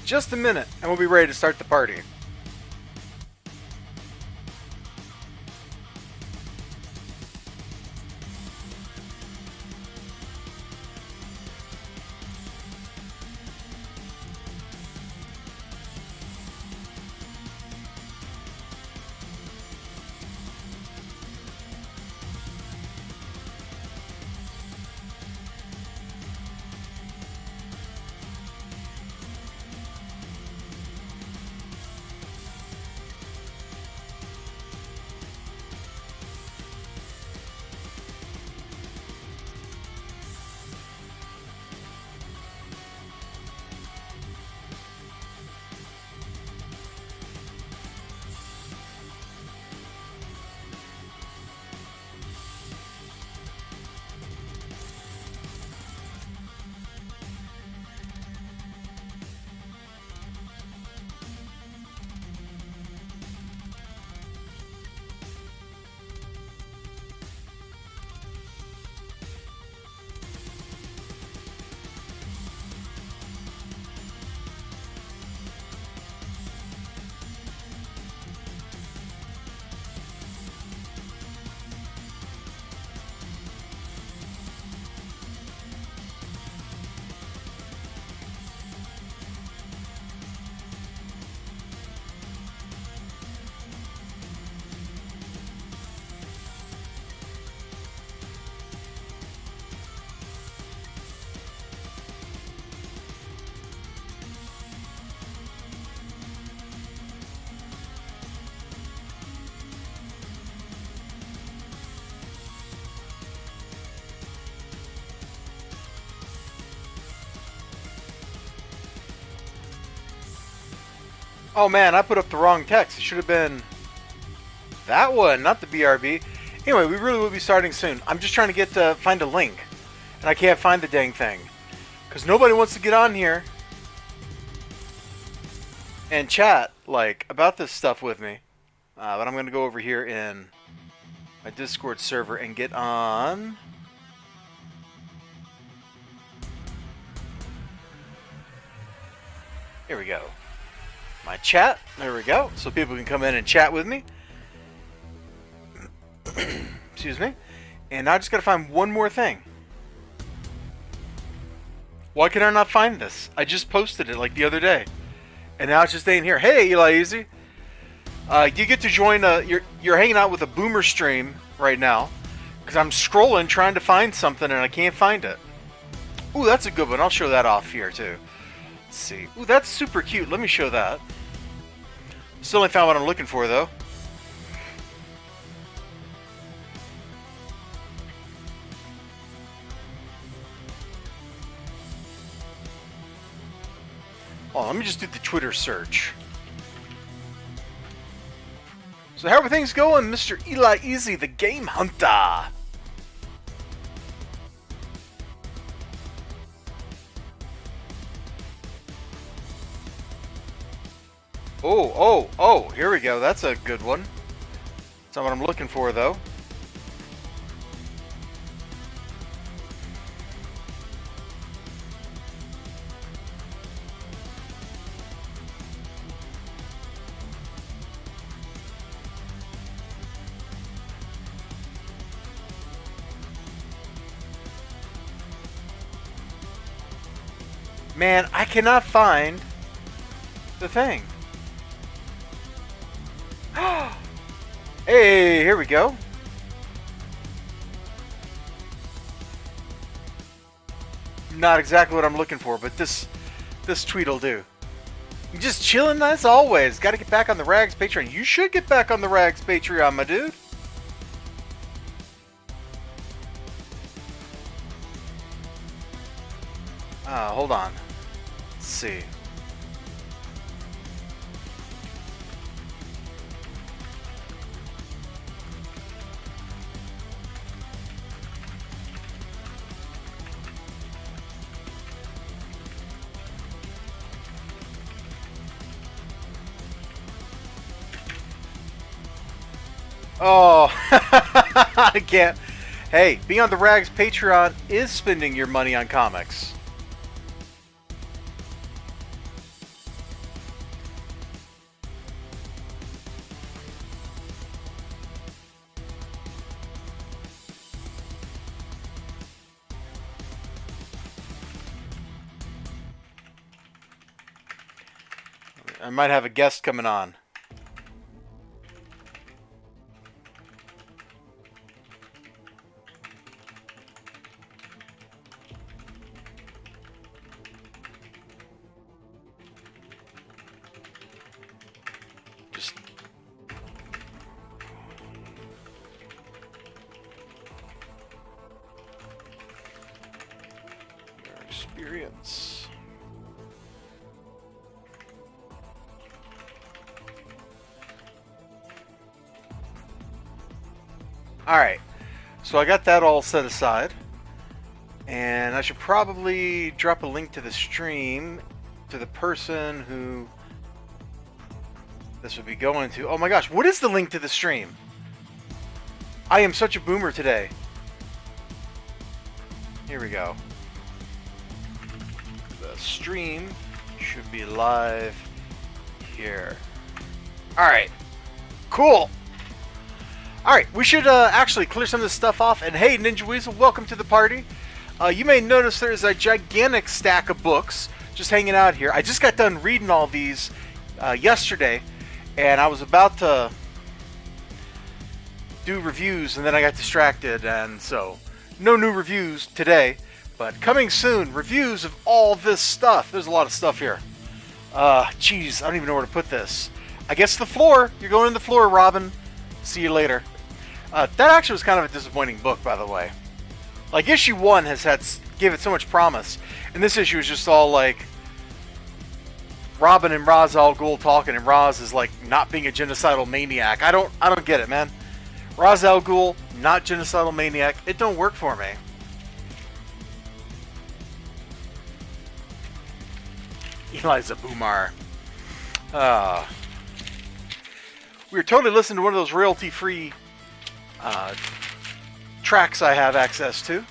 just a minute, and we'll be ready to start the party. Oh man, I put up the wrong text. It should have been that one, not the BRB. Anyway, we really will be starting soon. I'm just trying to find a link, and I can't find the dang thing because nobody wants to get on here and chat like about this stuff with me. But I'm going to go over here in my Discord server and get on. Here we go. My chat. There we go. So people can come in and chat with me. Excuse me. And now I just got to find one more thing. Why can I not find this? I just posted it like the other day. And now it's just staying here. Hey, Elizi. You get to join you're hanging out with a boomer stream right now. Because I'm scrolling trying to find something and I can't find it. Ooh, that's a good one. I'll show that off here too. Let's see. Ooh, that's super cute. Let me show that. Still ain't found what I'm looking for, though. Oh, let me just do the Twitter search. So how are things going, Mr. Eli Easy, the Game Hunter? Oh, here we go. That's a good one. That's not what I'm looking for, though. Man, I cannot find the thing. Hey, here we go. Not exactly what I'm looking for, but this tweet will do. You just chilling as always. Got to get back on the Rags Patreon. You should get back on the Rags Patreon, my dude. Hold on. Let's see. Oh, I can't. Hey, being on the Rags Patreon is spending your money on comics. I might have a guest coming on. Just your experience. Alright, so I got that all set aside, and I should probably drop a link to the stream to the person who this would be going to. Oh my gosh, what is the link to the stream? I am such a boomer today. Here we go. The stream should be live here. Alright, cool. Alright, we should actually clear some of this stuff off. And hey, Ninja Weasel, welcome to the party. You may notice there's a gigantic stack of books just hanging out here. I just got done reading all these yesterday, and I was about to do reviews, and then I got distracted, and so no new reviews today. But coming soon, reviews of all this stuff. There's a lot of stuff here. Jeez, I don't even know where to put this. I guess the floor. You're going to the floor, Robin. See you later. That actually was kind of a disappointing book, by the way. Like, issue 1 gave it so much promise, and this issue is just all like Robin and Ra's al Ghul talking, and Ra's is like not being a genocidal maniac. I don't get it, man. Ra's al Ghul, not genocidal maniac. It don't work for me. elizibar. We were totally listening to one of those royalty-free tracks I have access to.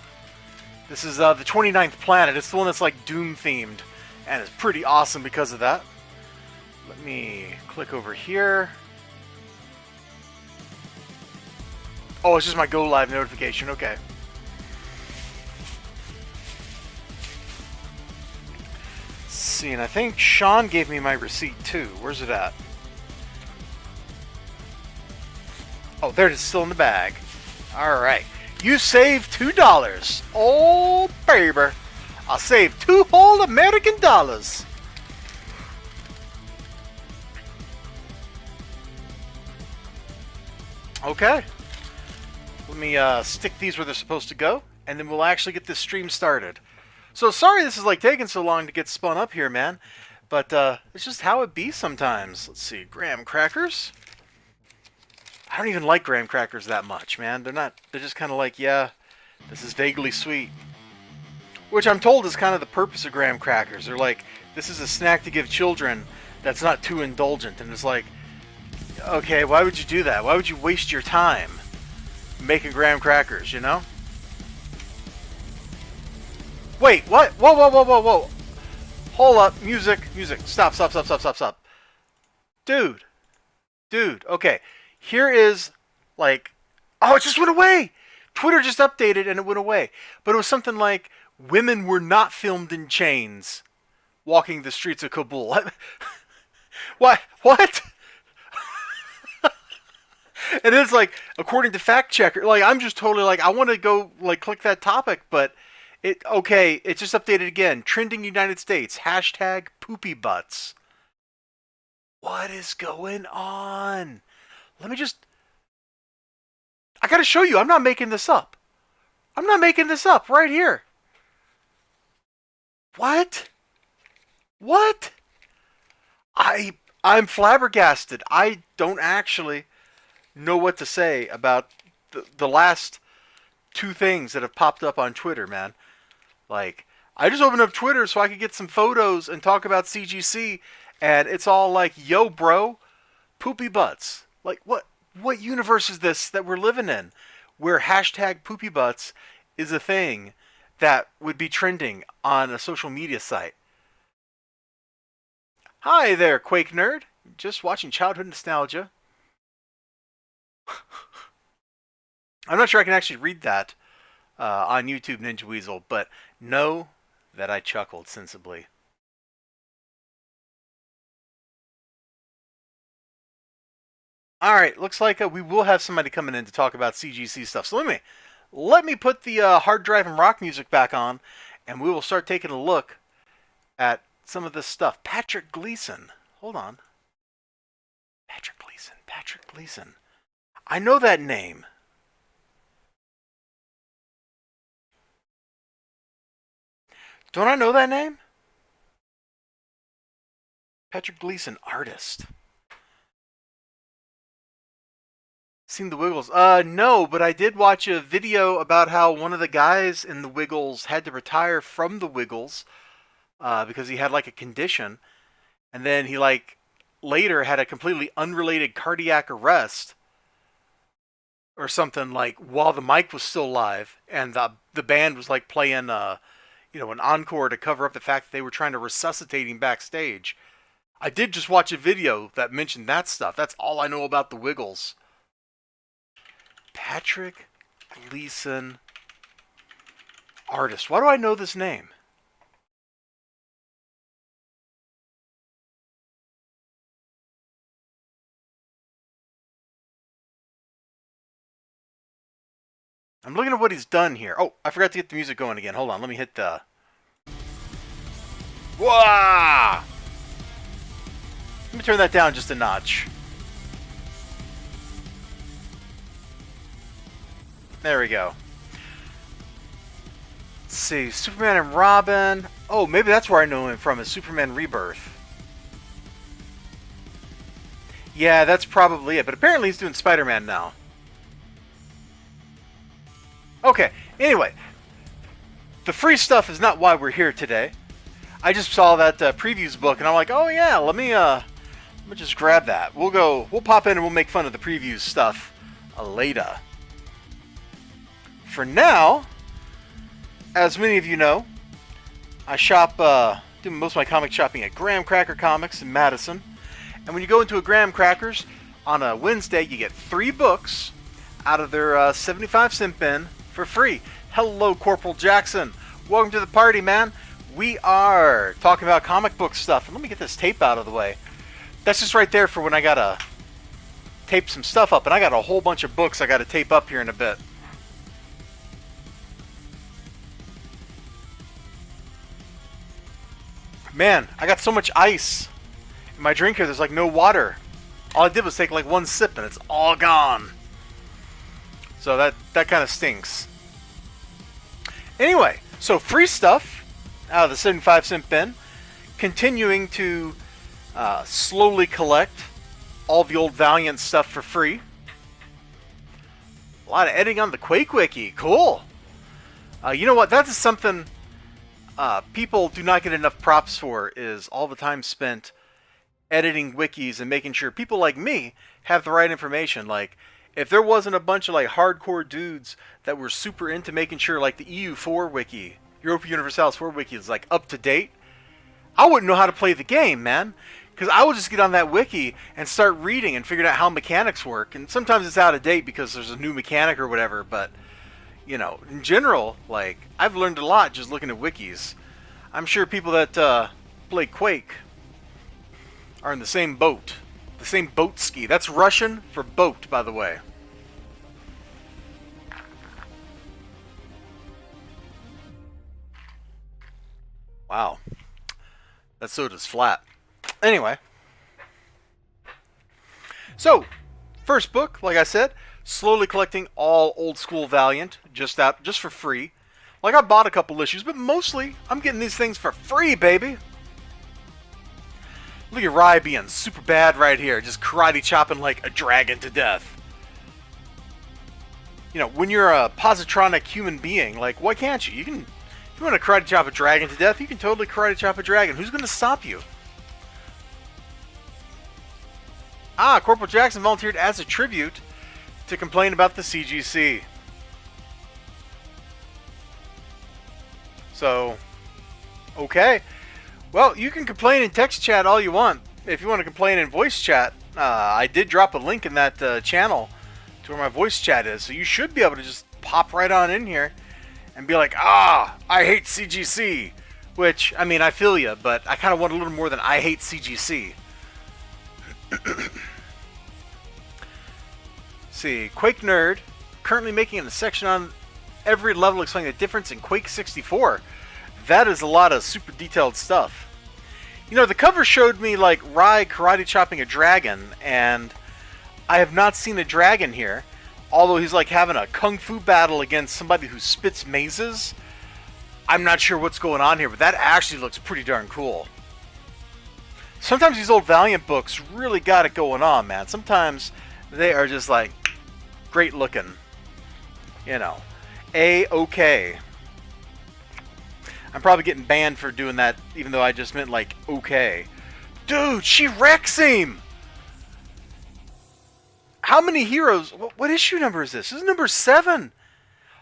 This is the 29th Planet. It's the one that's like Doom-themed, and it's pretty awesome because of that. Let me click over here. Oh, it's just my Go Live notification. Okay. Let's see, and I think Sean gave me my receipt too. Where's it at? Oh, there it is, still in the bag. Alright. You saved $2. Oh, baby. I saved 2 whole American dollars. Okay. Let me stick these where they're supposed to go, and then we'll actually get this stream started. So sorry this is like taking so long to get spun up here, man. But it's just how it be sometimes. Let's see, graham crackers. I don't even like graham crackers that much, man. They're just kind of like, yeah, this is vaguely sweet. Which I'm told is kind of the purpose of graham crackers. They're like, this is a snack to give children that's not too indulgent. And it's like, okay, why would you do that? Why would you waste your time making graham crackers, you know? Wait, what? Whoa, whoa, whoa, whoa, whoa. Hold up. Music. Stop. Dude, okay. Here is, like, oh, it just went away. Twitter just updated and it went away. But it was something like, women were not filmed in chains walking the streets of Kabul. What? And it's like, according to fact checker, like, I'm just totally like, I want to go, like, click that topic, but it just updated again. Trending United States, hashtag poopy butts. What is going on? Let me just... I gotta show you. I'm not making this up. Right here. What? I'm flabbergasted. I don't actually know what to say about the last 2 things that have popped up on Twitter, man. Like, I just opened up Twitter so I could get some photos and talk about CGC, and it's all like, yo, bro, poopy butts. Like, what universe is this that we're living in, where hashtag poopy butts is a thing that would be trending on a social media site? Hi there, Quake Nerd. Just watching Childhood Nostalgia. I'm not sure I can actually read that on YouTube, Ninja Weasel, but know that I chuckled sensibly. All right, looks like we will have somebody coming in to talk about CGC stuff. So let me put the hard drive and rock music back on, and we will start taking a look at some of this stuff. Patrick Gleason. Hold on. Patrick Gleason. Patrick Gleason. I know that name. Don't I know that name? Patrick Gleason, artist. Seen the Wiggles? No, but I did watch a video about how one of the guys in the Wiggles had to retire from the Wiggles because he had like a condition, and then he like later had a completely unrelated cardiac arrest or something like while the mic was still live, and the band was like playing an encore to cover up the fact that they were trying to resuscitate him backstage. I did just watch a video that mentioned that stuff. That's all I know about the Wiggles. Patrick Gleason, artist. Why do I know this name? I'm looking at what he's done here. Oh, I forgot to get the music going again. Hold on, let me hit the... Wah! Let me turn that down just a notch. There we go. Let's see, Superman and Robin. Oh, maybe that's where I know him from, is Superman Rebirth. Yeah, that's probably it, but apparently he's doing Spider-Man now. Okay, anyway, the free stuff is not why we're here today. I just saw that previews book, and I'm like, oh yeah, let me just grab that. We'll pop in and we'll make fun of the previews stuff later. For now, as many of you know, I shop, do most of my comic shopping at Graham Cracker Comics in Madison. And when you go into a Graham Crackers, on a Wednesday, you get 3 books out of their 75-cent bin for free. Hello, Corporal Jackson. Welcome to the party, man. We are talking about comic book stuff. And let me get this tape out of the way. That's just right there for when I gotta tape some stuff up. And I got a whole bunch of books I gotta tape up here in a bit. Man, I got so much ice in my drink here, there's like no water. All I did was take like 1 sip and it's all gone. So that kind of stinks. Anyway, so free stuff out of the 75-cent bin. Continuing to slowly collect all the old Valiant stuff for free. A lot of editing on the Quake Wiki. Cool. You know what? That is something people do not get enough props for, is all the time spent editing wikis and making sure people like me have the right information. Like, if there wasn't a bunch of like hardcore dudes that were super into making sure like the EU4 wiki, Europa Universalis 4 wiki is like up to date, I wouldn't know how to play the game, man. Because I would just get on that wiki and start reading and figuring out how mechanics work. And sometimes it's out of date because there's a new mechanic or whatever, but you know, in general, like, I've learned a lot just looking at wikis. I'm sure people that play Quake are in the same boat. The same boat ski. That's Russian for boat, by the way. Wow. That soda's flat. Anyway. So, first book, like I said, slowly collecting all old school Valiant, just for free. Like, I bought a couple issues, but mostly I'm getting these things for free, baby. Look at Rai being super bad right here, just karate chopping like a dragon to death. You know, when you're a positronic human being, like, why can't you? If you want to karate chop a dragon to death, you can totally karate chop a dragon. Who's going to stop you? Ah, Corporal Jackson volunteered as a tribute to complain about the CGC. So, okay. Well, you can complain in text chat all you want. If you want to complain in voice chat, I did drop a link in that channel to where my voice chat is. So you should be able to just pop right on in here and be like, I hate CGC. Which, I mean, I feel you, but I kind of want a little more than I hate CGC. See, Quake Nerd, currently making a section on every level explaining the difference in Quake 64. That is a lot of super detailed stuff. You know, the cover showed me like Rai karate chopping a dragon, and I have not seen a dragon here. Although he's like having a kung fu battle against somebody who spits mazes. I'm not sure what's going on here, but that actually looks pretty darn cool. Sometimes these old Valiant books really got it going on, man. Sometimes they are just like great looking. You know, A-okay. I'm probably getting banned for doing that, even though I just meant like okay. Dude, she wrecks him! How many heroes? What issue number is this? This is number 7.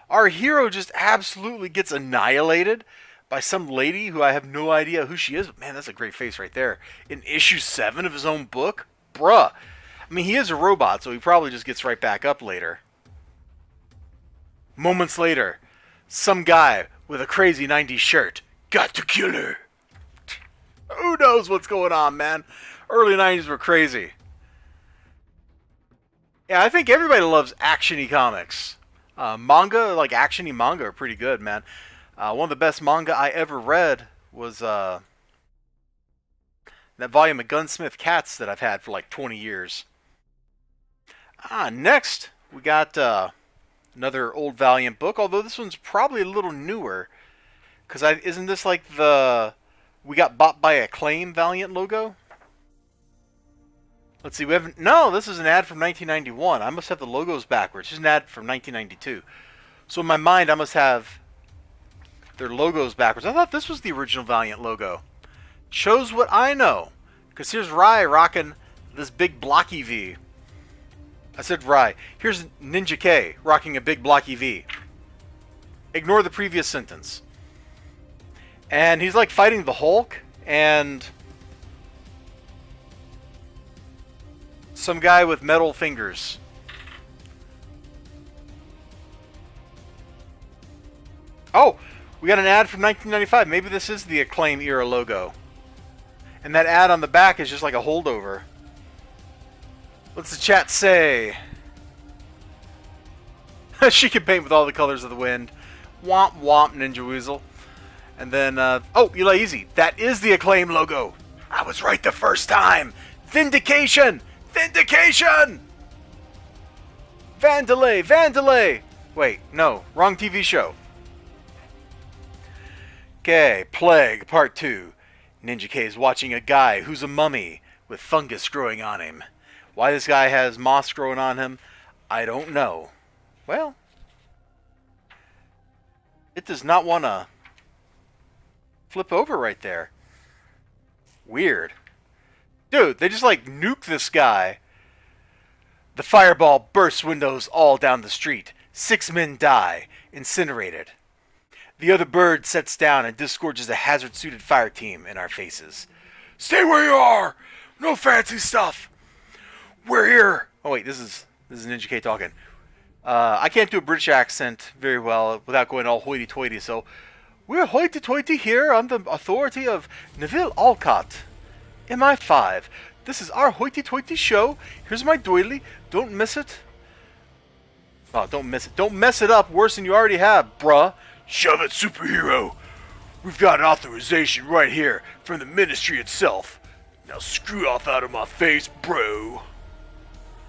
Our hero just absolutely gets annihilated by some lady who I have no idea who she is. But man, that's a great face right there. In issue 7 of his own book? Bruh. I mean, he is a robot, so he probably just gets right back up later. Moments later, some guy with a crazy 90s shirt got to kill her. Who knows what's going on, man? Early 90s were crazy. Yeah, I think everybody loves action-y comics. Manga, like action-y manga, are pretty good, man. One of the best manga I ever read was that volume of Gunsmith Cats that I've had for like 20 years. Next, we got another old Valiant book, although this one's probably a little newer. Because isn't this like the We Got Bought by Acclaim Valiant logo? Let's see, we haven't... No, this is an ad from 1991. I must have the logos backwards. This is an ad from 1992. So in my mind, I must have their logos backwards. I thought this was the original Valiant logo. Shows what I know. Because here's Rai rocking this big blocky V. I said Rai. Here's Ninja K rocking a big blocky V. Ignore the previous sentence. And he's like fighting the Hulk and some guy with metal fingers. Oh, we got an ad from 1995. Maybe this is the Acclaim era logo. And that ad on the back is just like a holdover. What's the chat say? She can paint with all the colors of the wind. Womp womp, Ninja Weasel. And then, oh, Eli Easy. That is the Acclaim logo. I was right the first time. Vindication! Vindication! Vandalay! Vandalay! Wait, no. Wrong TV show. Okay, Plague, Part 2. Ninja K is watching a guy who's a mummy with fungus growing on him. Why this guy has moss growing on him, I don't know. Well, it does not want to flip over right there. Weird. Dude, they just like nuke this guy. The fireball bursts windows all down the street. 6 men die, incinerated. The other bird sets down and disgorges a hazard-suited fire team in our faces. Stay where you are! No fancy stuff! We're here! Oh wait, this is Ninja K talking. I can't do a British accent very well without going all hoity-toity, so we're hoity-toity here on the authority of Neville Alcott. MI5. This is our hoity-toity show. Here's my doily. Don't miss it. Oh, don't miss it. Don't mess it up worse than you already have, bruh. Shove it, superhero. We've got an authorization right here from the ministry itself. Now screw off out of my face, bro.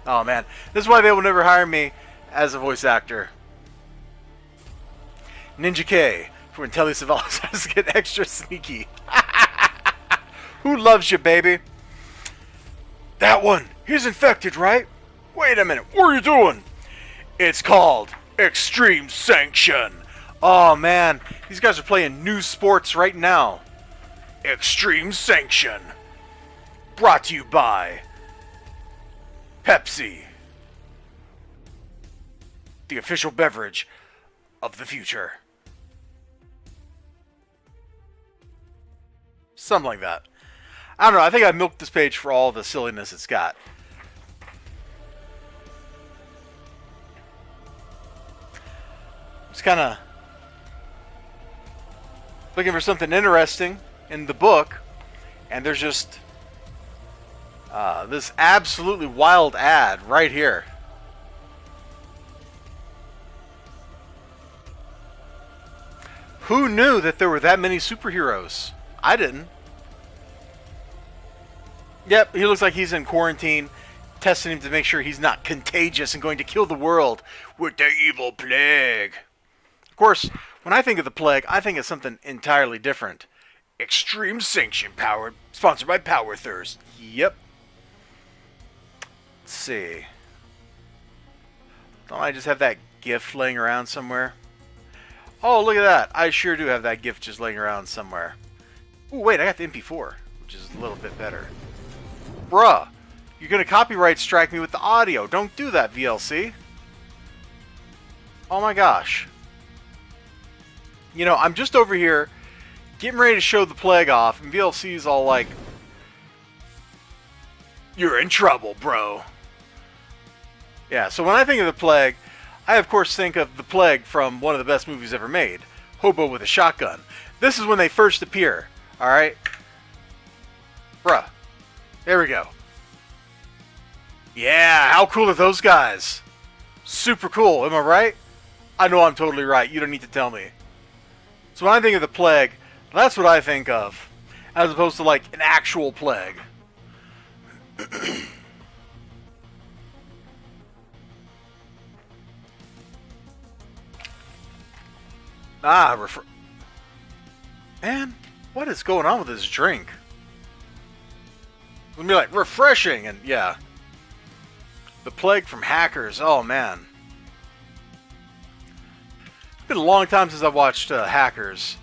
Oh, man. This is why they will never hire me as a voice actor. Ninja K for IntelliSavalas has to get extra sneaky. Who loves you, baby? That one. He's infected, right? Wait a minute. What are you doing? It's called Extreme Sanction. Oh, man. These guys are playing new sports right now. Extreme Sanction. Brought to you by Pepsi. The official beverage of the future. Something like that. I don't know. I think I milked this page for all the silliness it's got. Just kind of looking for something interesting in the book, and there's just this absolutely wild ad right here. Who knew that there were that many superheroes? I didn't. Yep, he looks like he's in quarantine, testing him to make sure he's not contagious and going to kill the world with the evil plague. Of course, when I think of the plague, I think of something entirely different. Extreme sanction powered, sponsored by Power Thirst. Yep. Let's see. Don't I just have that gift laying around somewhere? Oh, look at that. I sure do have that gift just laying around somewhere. Oh, wait, I got the MP4, which is a little bit better. Bruh, you're going to copyright strike me with the audio. Don't do that, VLC. Oh my gosh. You know, I'm just over here getting ready to show the plague off, and VLC's all like, "You're in trouble, bro." Yeah, so when I think of the plague, I of course think of the plague from one of the best movies ever made, Hobo with a Shotgun. This is when they first appear, alright? Bruh. There we go. Yeah, how cool are those guys? Super cool, am I right? I know I'm totally right, you don't need to tell me. So when I think of the plague, that's what I think of, as opposed to like an actual plague. Man, what is going on with this drink? It's gonna be like refreshing, and yeah. The plague from hackers, oh man. It's been a long time since I've watched Hackers.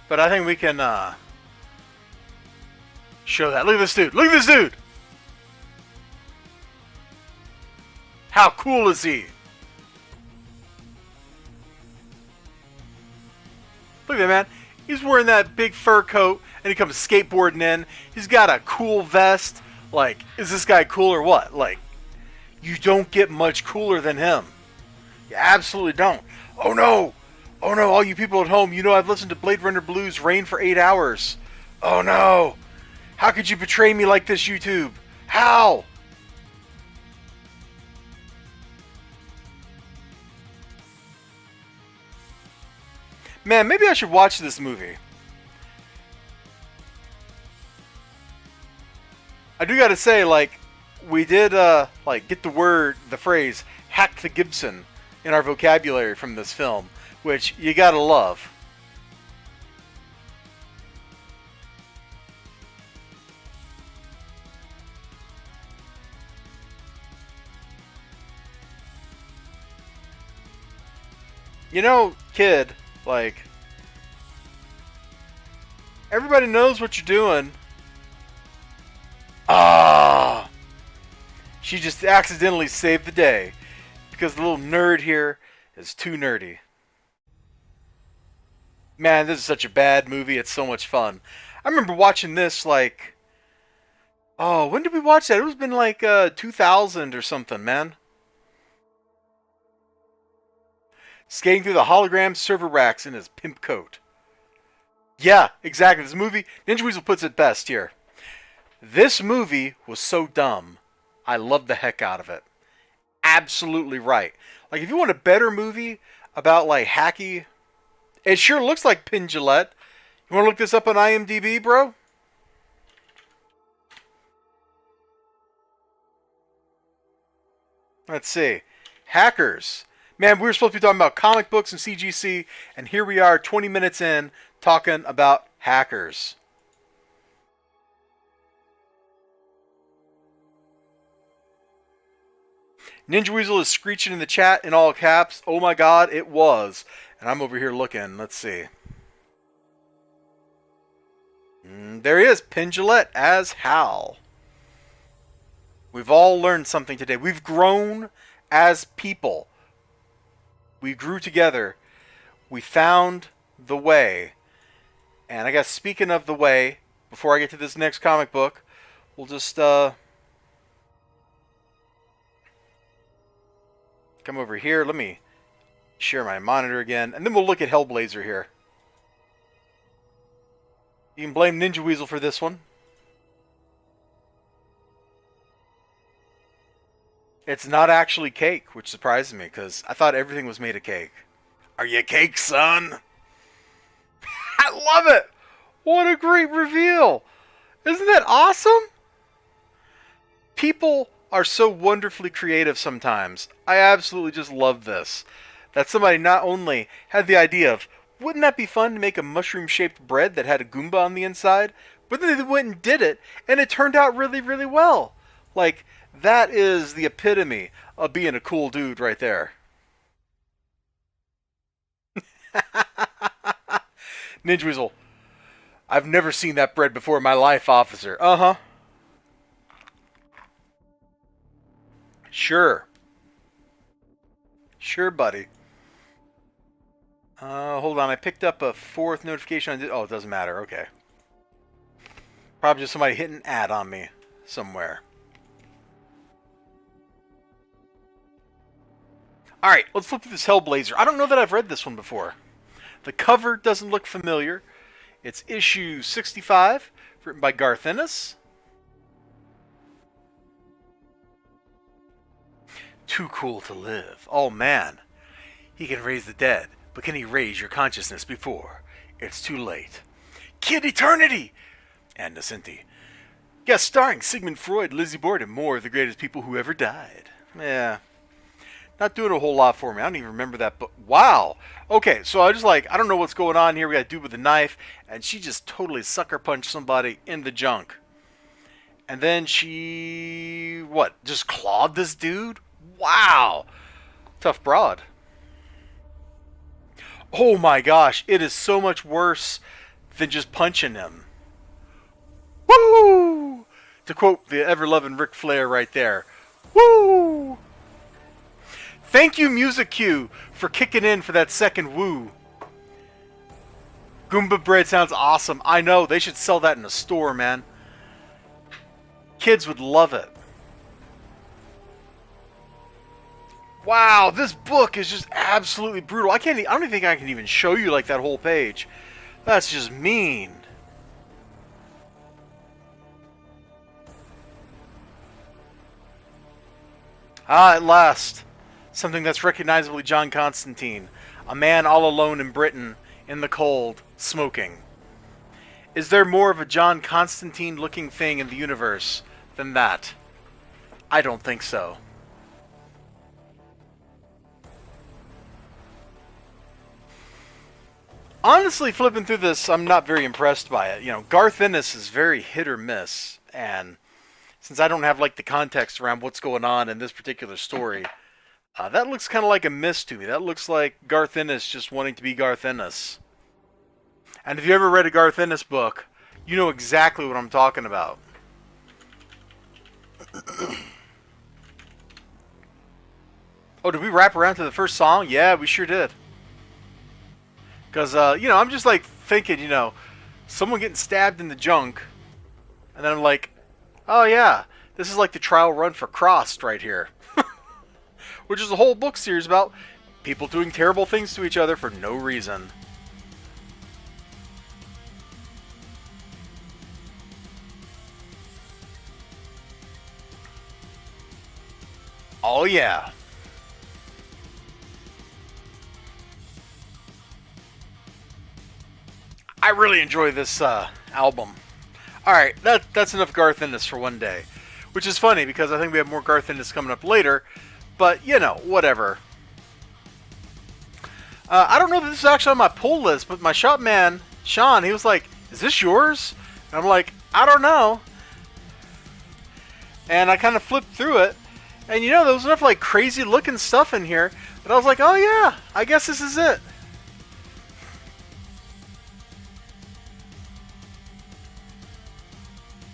But I think we can show that. Look at this dude. Look at this dude. How cool is he? Look at that, man. He's wearing that big fur coat and he comes skateboarding in. He's got a cool vest. Like, is this guy cool or what? Like, you don't get much cooler than him. You absolutely don't. Oh no! Oh no, all you people at home, you know I've listened to Blade Runner Blues Rain for 8 hours. Oh no! How could you betray me like this, YouTube? How? Man, maybe I should watch this movie. I do gotta say, like, we did, like, get the phrase, hack the Gibson in our vocabulary from this film, which you gotta love. You know, kid, like, everybody knows what you're doing. Ah! She just accidentally saved the day because the little nerd here is too nerdy. Man, this is such a bad movie. It's so much fun. I remember watching this like, oh, when did we watch that? It was been like 2000 or something, man. Skating through the hologram server racks in his pimp coat. Yeah, exactly. This movie, Ninja Weasel puts it best here. This movie was so dumb, I loved the heck out of it. Absolutely right. Like, if you want a better movie about, like, hacky... It sure looks like Penn Jillette. You want to look this up on IMDb, bro? Let's see. Hackers. Man, we were supposed to be talking about comic books and CGC, and here we are 20 minutes in talking about hackers. Ninja Weasel is screeching in the chat in all caps. Oh my god, it was. And I'm over here looking. Let's see. There he is, Penn Jillette as Hal. We've all learned something today. We've grown as people. We grew together. We found the way. And I guess speaking of the way, before I get to this next comic book, we'll just come over here. Let me share my monitor again, and then we'll look at Hellblazer here. You can blame Ninja Weasel for this one. It's not actually cake, which surprises me, because I thought everything was made of cake. Are you cake, son? I love it! What a great reveal! Isn't that awesome? People are so wonderfully creative sometimes. I absolutely just love this. That somebody not only had the idea of, wouldn't that be fun to make a mushroom-shaped bread that had a Goomba on the inside? But then they went and did it, and it turned out really, really well. Like, that is the epitome of being a cool dude right there. Ninja Weasel. I've never seen that bread before in my life, officer. Uh-huh. Sure. Sure, buddy. Hold on. I picked up a fourth notification. Oh, it doesn't matter. Okay. Probably just somebody hitting ad on me somewhere. Alright, let's flip through this Hellblazer. I don't know that I've read this one before. The cover doesn't look familiar. It's issue 65, written by Garth Ennis. Too cool to live. Oh man. He can raise the dead, but can he raise your consciousness before it's too late? Kid Eternity! And Nacinti. Guest starring Sigmund Freud, elizibar, and more of the greatest people who ever died. Yeah. Not doing a whole lot for me. I don't even remember that book. Wow. Okay, so I just like, I don't know what's going on here. We got a dude with a knife, and she just totally sucker punched somebody in the junk. And then she, what, just clawed this dude? Wow. Tough broad. Oh my gosh, it is so much worse than just punching him. Woo! To quote the ever-loving Ric Flair right there. Woo! Thank you, Music Cue, for kicking in for that second woo. Goomba bread sounds awesome. I know, they should sell that in a store, man. Kids would love it. Wow, this book is just absolutely brutal. I don't think I can even show you like that whole page. That's just mean. Ah, at last. Something that's recognizably John Constantine. A man all alone in Britain, in the cold, smoking. Is there more of a John Constantine-looking thing in the universe than that? I don't think so. Honestly, flipping through this, I'm not very impressed by it. You know, Garth Ennis is very hit or miss, and since I don't have like the context around what's going on in this particular story, that looks kind of like a miss to me. That looks like Garth Ennis just wanting to be Garth Ennis. And if you ever read a Garth Ennis book, you know exactly what I'm talking about. Oh, did we wrap around to the first song? Yeah, we sure did. Because, you know, I'm just like thinking, you know, someone getting stabbed in the junk. And then I'm like, oh yeah, this is like the trial run for Crossed right here. Which is a whole book series about people doing terrible things to each other for no reason. Oh yeah. I really enjoy this album. Alright, that's enough Garth Ennis for one day. Which is funny because I think we have more Garth Ennis coming up later. But, you know, whatever. I don't know that this is actually on my pull list, but my shop man, Sean, he was like, is this yours? And I'm like, I don't know. And I kind of flipped through it. And, you know, there was enough, like, crazy looking stuff in here that I was like, oh, yeah, I guess this is it.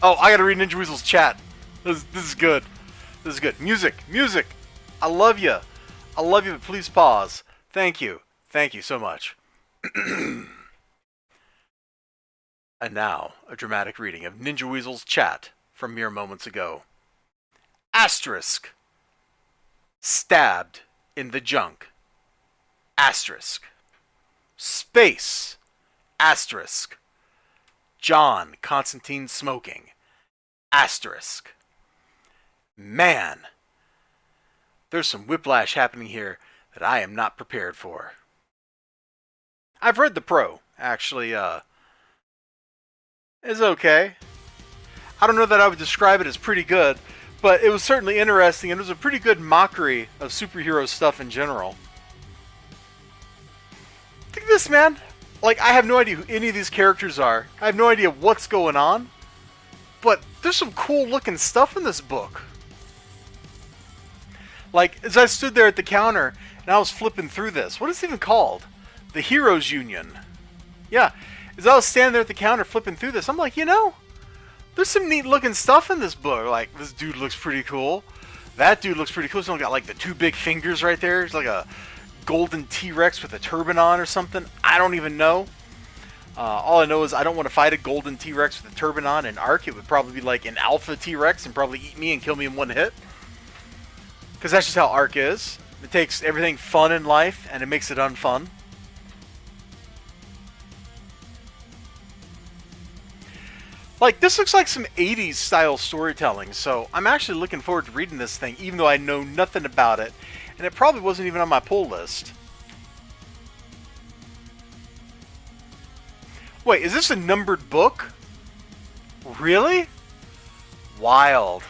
Oh, I gotta read Ninja Weasel's chat. This is good. This is good. Music. Music. I love you. I love you, but please pause. Thank you. Thank you so much. And now, a dramatic reading of Ninja Weasel's chat from mere moments ago. Asterisk. Stabbed in the junk. Asterisk. Space. Asterisk. John Constantine smoking. Asterisk. Man, there's some whiplash happening here that I am not prepared for. I've read the pro, actually. It's okay. I don't know that I would describe it as pretty good, but it was certainly interesting, and it was a pretty good mockery of superhero stuff in general. Look at this, man. Like, I have no idea who any of these characters are. I have no idea what's going on. But there's some cool looking stuff in this book. Like, as I stood there at the counter and I was flipping through this, what is it even called? The Heroes Union. Yeah, as I was standing there at the counter flipping through this, I'm like, you know, there's some neat looking stuff in this book. Like, this dude looks pretty cool. That dude looks pretty cool. He's only got like the two big fingers right there. He's like a golden T-Rex with a turban on or something. I don't even know. All I know is I don't want to fight a golden T-Rex with a turban on in Arc. It would probably be like an alpha T-Rex and probably eat me and kill me in one hit. Because that's just how Arc is. It takes everything fun in life and it makes it unfun. Like, this looks like some 80s style storytelling, so I'm actually looking forward to reading this thing, even though I know nothing about it, and it probably wasn't even on my pull list. Wait, is this a numbered book? Really? Wild.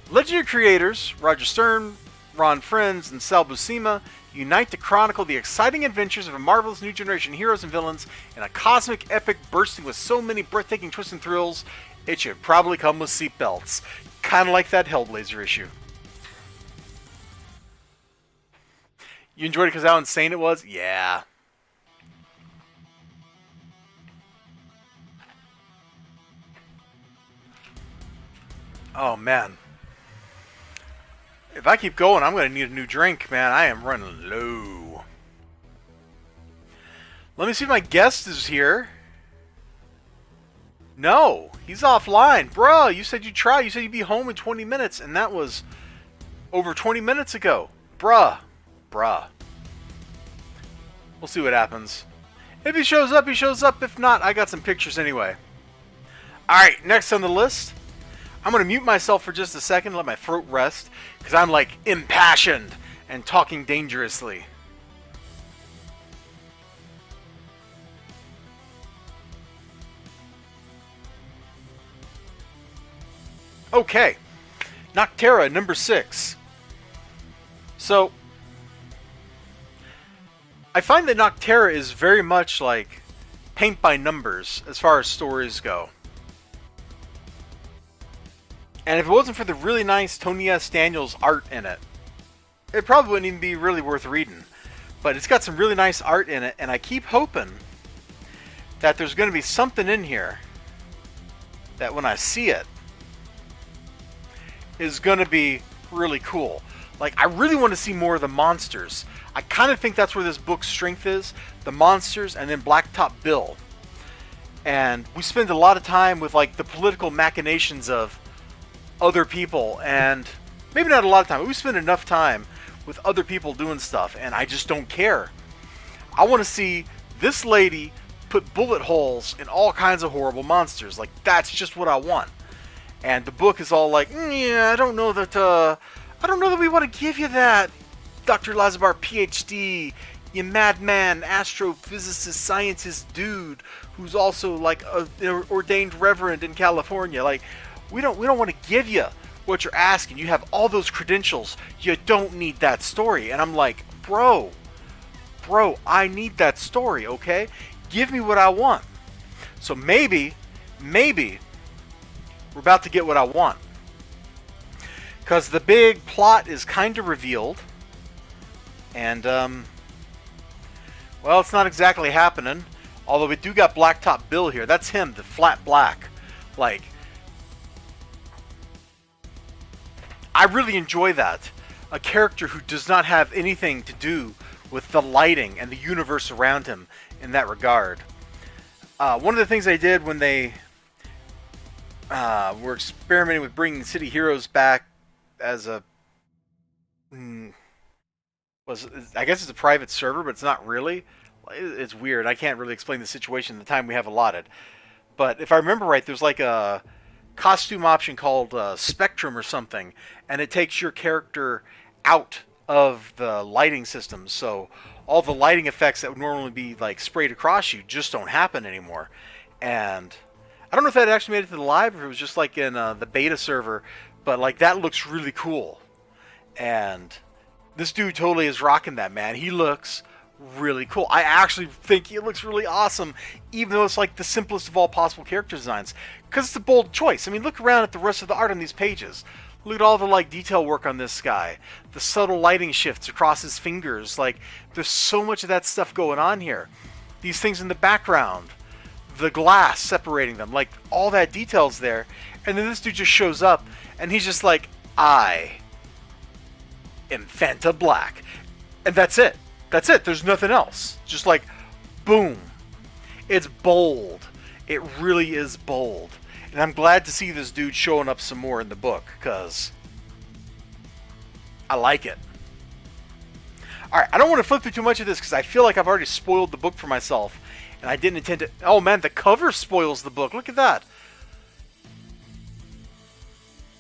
Legendary creators Roger Stern, Ron Frenz, and Sal Buscema unite to chronicle the exciting adventures of a marvelous new generation of heroes and villains in a cosmic epic bursting with so many breathtaking twists and thrills, it should probably come with seatbelts. Kind of like that Hellblazer issue. You enjoyed it because how insane it was? Yeah. Oh, man. If I keep going, I'm going to need a new drink, man. I am running low. Let me see if my guest is here. No, he's offline. Bruh, you said you'd try. You said you'd be home in 20 minutes, and that was over 20 minutes ago. Bruh. We'll see what happens. If he shows up, he shows up. If not, I got some pictures anyway. Alright, next on the list. I'm going to mute myself for just a second and let my throat rest, because I'm like impassioned and talking dangerously. Okay, Noctera, number 6. So, I find that Noctera is very much like paint by numbers as far as stories go. And if it wasn't for the really nice Tony S. Daniels art in it, it probably wouldn't even be really worth reading. But it's got some really nice art in it, and I keep hoping that there's going to be something in here that when I see it is going to be really cool. Like, I really want to see more of the monsters. I kind of think that's where this book's strength is. The monsters and then Blacktop Bill. And we spend a lot of time with like the political machinations of other people, and maybe not a lot of time, but we spend enough time with other people doing stuff, and I just don't care. I want to see this lady put bullet holes in all kinds of horrible monsters. Like, that's just what I want. And the book is all like, yeah, I don't know that we want to give you that, Dr. Elizibar, PhD, you madman, astrophysicist, scientist dude who's also like an ordained reverend in California. Like, we don't want to give you what you're asking. You have all those credentials. You don't need that story. And I'm like, bro, I need that story, okay? Give me what I want. So maybe we're about to get what I want. Because the big plot is kind of revealed. And, well, it's not exactly happening. Although we do got Blacktop Bill here. That's him, the flat black. Like, I really enjoy that. A character who does not have anything to do with the lighting and the universe around him in that regard. One of the things they did when they were experimenting with bringing City Heroes back as a... I guess it's a private server, but it's not really. It's weird. I can't really explain the situation in the time we have allotted. But if I remember right, there's like a costume option called Spectrum or something, and it takes your character out of the lighting system. So all the lighting effects that would normally be like sprayed across you just don't happen anymore. And I don't know if that actually made it to the live or if it was just like in the beta server, but like that looks really cool. And this dude totally is rocking that, man. He looks really cool. I actually think he looks really awesome, even though it's like the simplest of all possible character designs, because it's a bold choice. I mean, look around at the rest of the art on these pages. Look at all the like detail work on this guy, the subtle lighting shifts across his fingers. Like, there's so much of that stuff going on here. These things in the background, the glass separating them, like all that detail's there. And then this dude just shows up and he's just like, I am Fanta Black. And that's it. That's it. There's nothing else. Just like, boom. It's bold. It really is bold. And I'm glad to see this dude showing up some more in the book, because I like it. Alright, I don't want to flip through too much of this, because I feel like I've already spoiled the book for myself. And I didn't intend to... Oh man, the cover spoils the book. Look at that.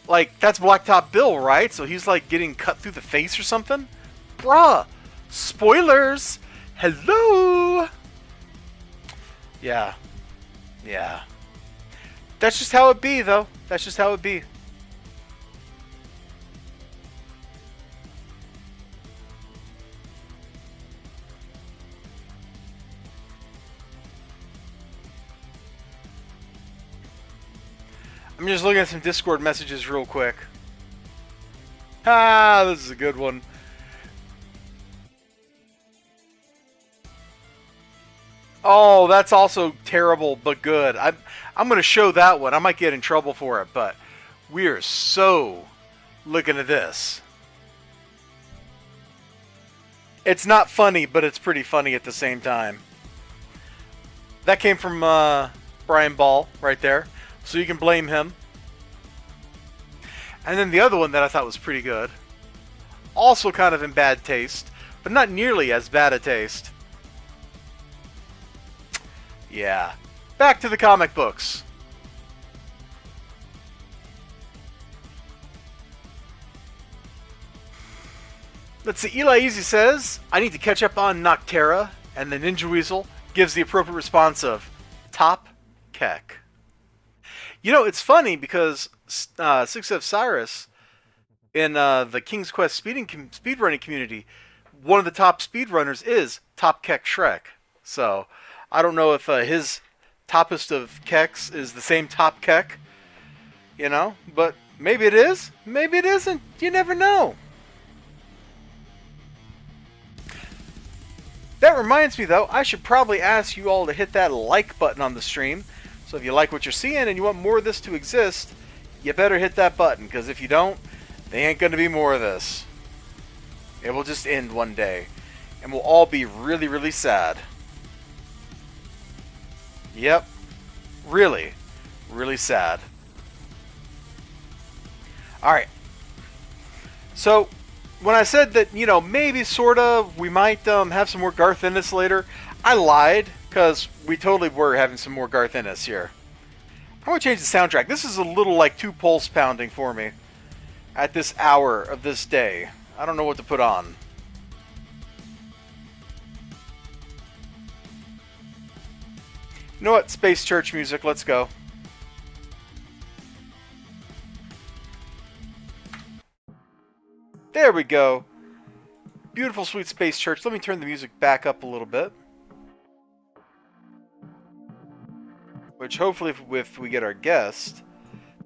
Like, that's Blacktop Bill, right? So he's like getting cut through the face or something? Bruh. Spoilers. Hello. Yeah. Yeah. That's just how it be, though. That's just how it be. I'm just looking at some Discord messages real quick. Ah, this is a good one. Oh, that's also terrible, but good. I'm going to show that one. I might get in trouble for it, but we are so looking at this. It's not funny, but it's pretty funny at the same time. That came from Brian Ball right there, so you can blame him. And then the other one that I thought was pretty good, also kind of in bad taste, but not nearly as bad a taste. Yeah. Back to the comic books. Let's see. Eli Easy says, I need to catch up on Noctera, and the Ninja Weasel gives the appropriate response of Top Keck. You know, it's funny because Six of Cyrus in the King's Quest speedrunning community, one of the top speedrunners is Top Keck Shrek. So I don't know if his toppest of kecks is the same Top Keck, you know, but maybe it is, maybe it isn't. You never know. That reminds me, though, I should probably ask you all to hit that like button on the stream. So if you like what you're seeing and you want more of this to exist, you better hit that button, because if you don't, there ain't going to be more of this. It will just end one day, and we'll all be really, really sad. Yep. Really, really sad. Alright. So, when I said that, you know, maybe, sort of, we might have some more Garth Ennis later, I lied, because we totally were having some more Garth Ennis here. I'm going to change the soundtrack. This is a little, like, too pulse pounding for me at this hour of this day. I don't know what to put on. You know what? Space Church music. Let's go. There we go. Beautiful, sweet Space Church. Let me turn the music back up a little bit. Which, hopefully, if we get our guest,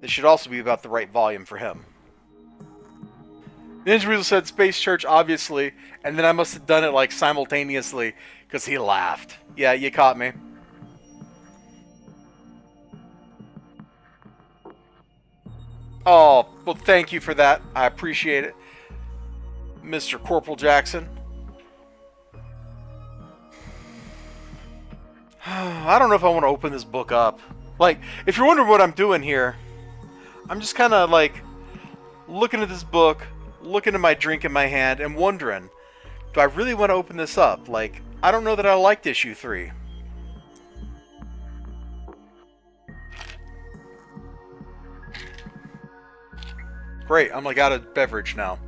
this should also be about the right volume for him. Ninja Weasel said Space Church, obviously, and then I must have done it, like, simultaneously, because he laughed. Yeah, you caught me. Oh, well, thank you for that. I appreciate it, Mr. Corporal Jackson. I don't know if I want to open this book up. Like, if you're wondering what I'm doing here, I'm just kind of, like, looking at this book, looking at my drink in my hand, and wondering, do I really want to open this up? Like, I don't know that I liked issue 3. Great, I'm like out of beverage now.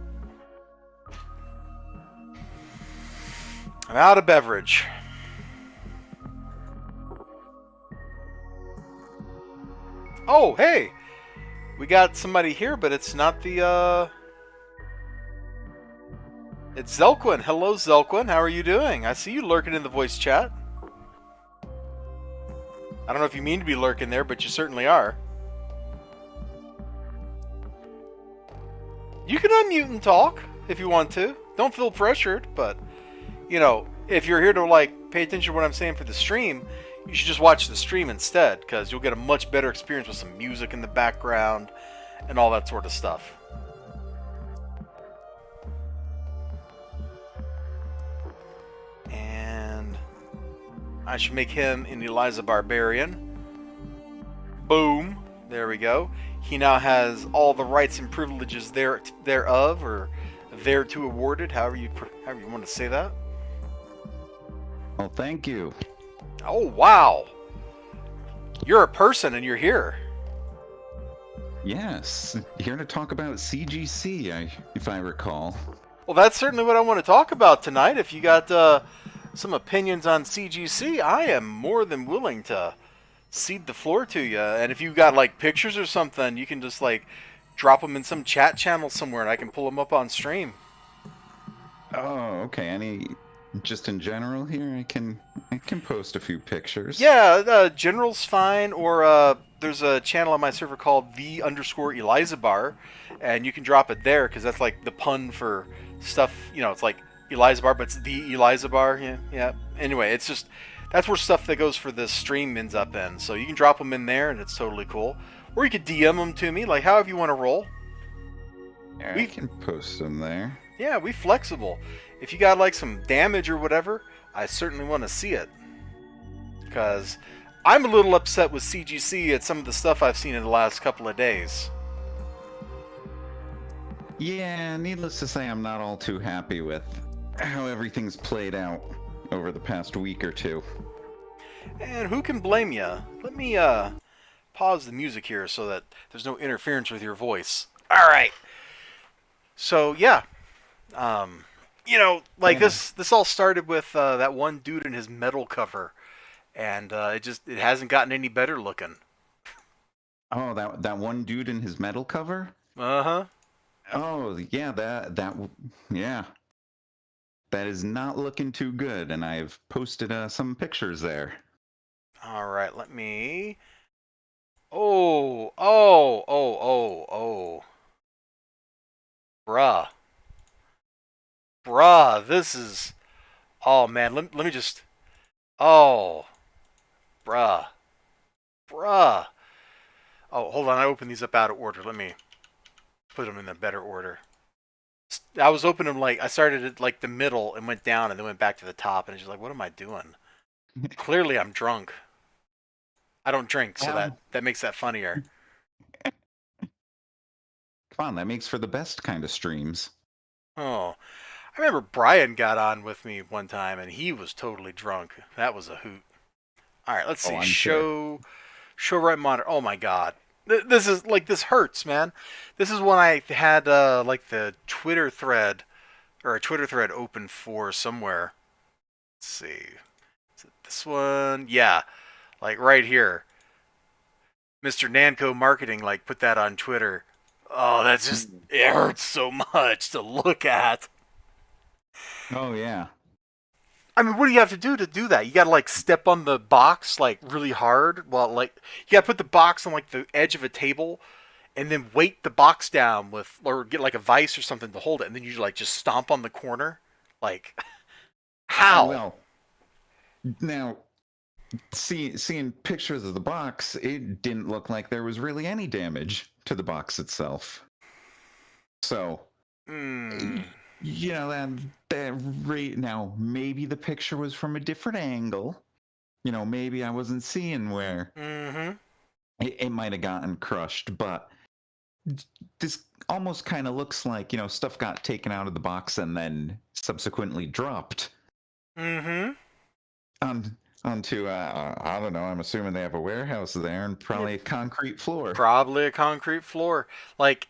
I'm out of beverage. Oh, hey! We got somebody here, but it's not the, It's Zelquin. Hello, Zelquin. How are you doing? I see you lurking in the voice chat. I don't know if you mean to be lurking there, but you certainly are. You can unmute and talk if you want to. Don't feel pressured, but, you know, if you're here to, like, pay attention to what I'm saying for the stream, you should just watch the stream instead, because you'll get a much better experience with some music in the background and all that sort of stuff. And I should make him an Eliza Barbarian. Boom. There we go. He now has all the rights and privileges thereof, or thereto awarded, however you want to say that. Well, thank you. Oh, wow. You're a person and you're here. Yes, here to talk about CGC, if I recall. Well, that's certainly what I want to talk about tonight. If you got some opinions on CGC, I am more than willing to cede the floor to you. And if you got like pictures or something, you can just like drop them in some chat channel somewhere and I can pull them up on stream. Oh, okay. Any just in general here, I can post a few pictures. Yeah, general's fine, or there's a channel on my server called the_elizibar, and you can drop it there because that's like the pun for stuff. You know, it's like elizibar, but it's the elizibar. Yeah, yeah. Anyway, it's just that's where stuff that goes for this stream ends up in. So you can drop them in there, and it's totally cool. Or you could DM them to me, like however you want to roll. Yeah, we can post them there. Yeah, we flexible. If you got like some damage or whatever, I certainly want to see it. Because I'm a little upset with CGC at some of the stuff I've seen in the last couple of days. Yeah, needless to say, I'm not all too happy with how everything's played out over the past week or two. And who can blame you? Let me pause the music here so that there's no interference with your voice. All right. So yeah, you know, like this all started with that one dude in his metal cover, and it hasn't gotten any better looking. Oh, that one dude in his metal cover? Uh-huh. Oh, yeah, yeah. That is not looking too good, and I've posted some pictures there. All right, let me... Oh. Bruh, this is... Oh, man, let me just... Oh. Bruh. Oh, hold on, I opened these up out of order. Let me put them in a better order. I was opening them like... I started at like the middle and went down and then went back to the top, and it's just like, what am I doing? Clearly I'm drunk. I don't drink, so that makes that funnier. Come on, that makes for the best kind of streams. Oh. I remember Brian got on with me one time, and he was totally drunk. That was a hoot. All right, let's see. Show right monitor. Oh, my God. This is, like, this hurts, man. This is when I had, like, the Twitter thread, or a Twitter thread open for somewhere. Let's see. Is it this one? Yeah. Like, right here. Mr. Nanco Marketing, like, put that on Twitter. Oh, that's just, it hurts so much to look at. Oh, yeah. I mean, what do you have to do that? You gotta, like, step on the box, like, really hard. Well, like, you gotta put the box on, like, the edge of a table, and then weight the box down with, or get, like, a vise or something to hold it, and then you, like, just stomp on the corner. Like, how? Well, now, seeing pictures of the box, it didn't look like there was really any damage to the box itself. So, you know, that rate, now, maybe the picture was from a different angle. You know, maybe I wasn't seeing where it might have gotten crushed, but this almost kind of looks like, you know, stuff got taken out of the box and then subsequently dropped. On onto I don't know. I'm assuming they have a warehouse there and Yeah, probably a concrete floor. probably a concrete floor. Like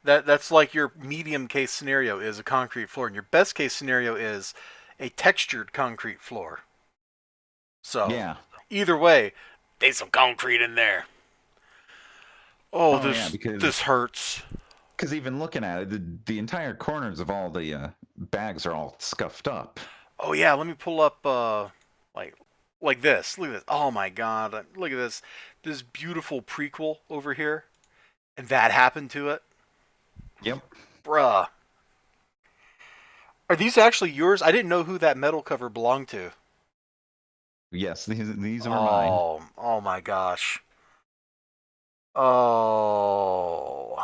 that's like your medium case scenario is a concrete floor, and your best case scenario is a textured concrete floor. So Yeah. either way, there's some concrete in there. Oh, Oh yeah, this hurts. because even looking at it, the entire corners of all the bags are all scuffed up. Oh yeah, let me pull up like like this. Look at this. Oh my god. Look at this. This beautiful prequel over here. And that happened to it. Yep. Bruh. Are these actually yours? I didn't know who that metal cover belonged to. Yes, these are mine. Oh my gosh. Oh.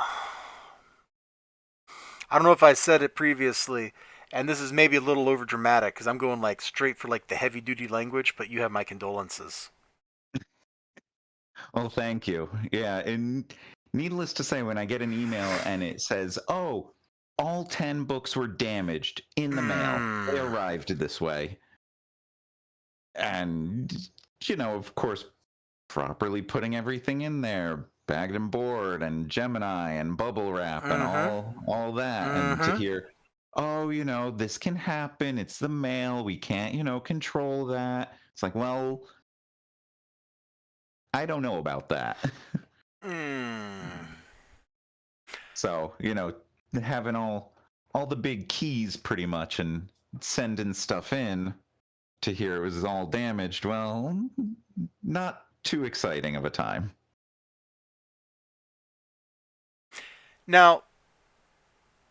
I don't know if I said it previously, and this is maybe a little over dramatic because I'm going like straight for like the heavy duty language, but you have my condolences. Well, thank you. Yeah, and needless to say, when I get an email and it says, "Oh, all 10 books were damaged in the mail. They Mm. arrived this way," and of course, properly putting everything in there, bagged and board, and Gemini, and bubble wrap, and Mm-hmm. all that, and to Mm-hmm. hear, "Oh, this can happen. It's the mail. We can't, control that." It's like, well, I don't know about that. Mm. So, having all the big keys pretty much and sending stuff in to hear it was all damaged, well, not too exciting of a time. Now,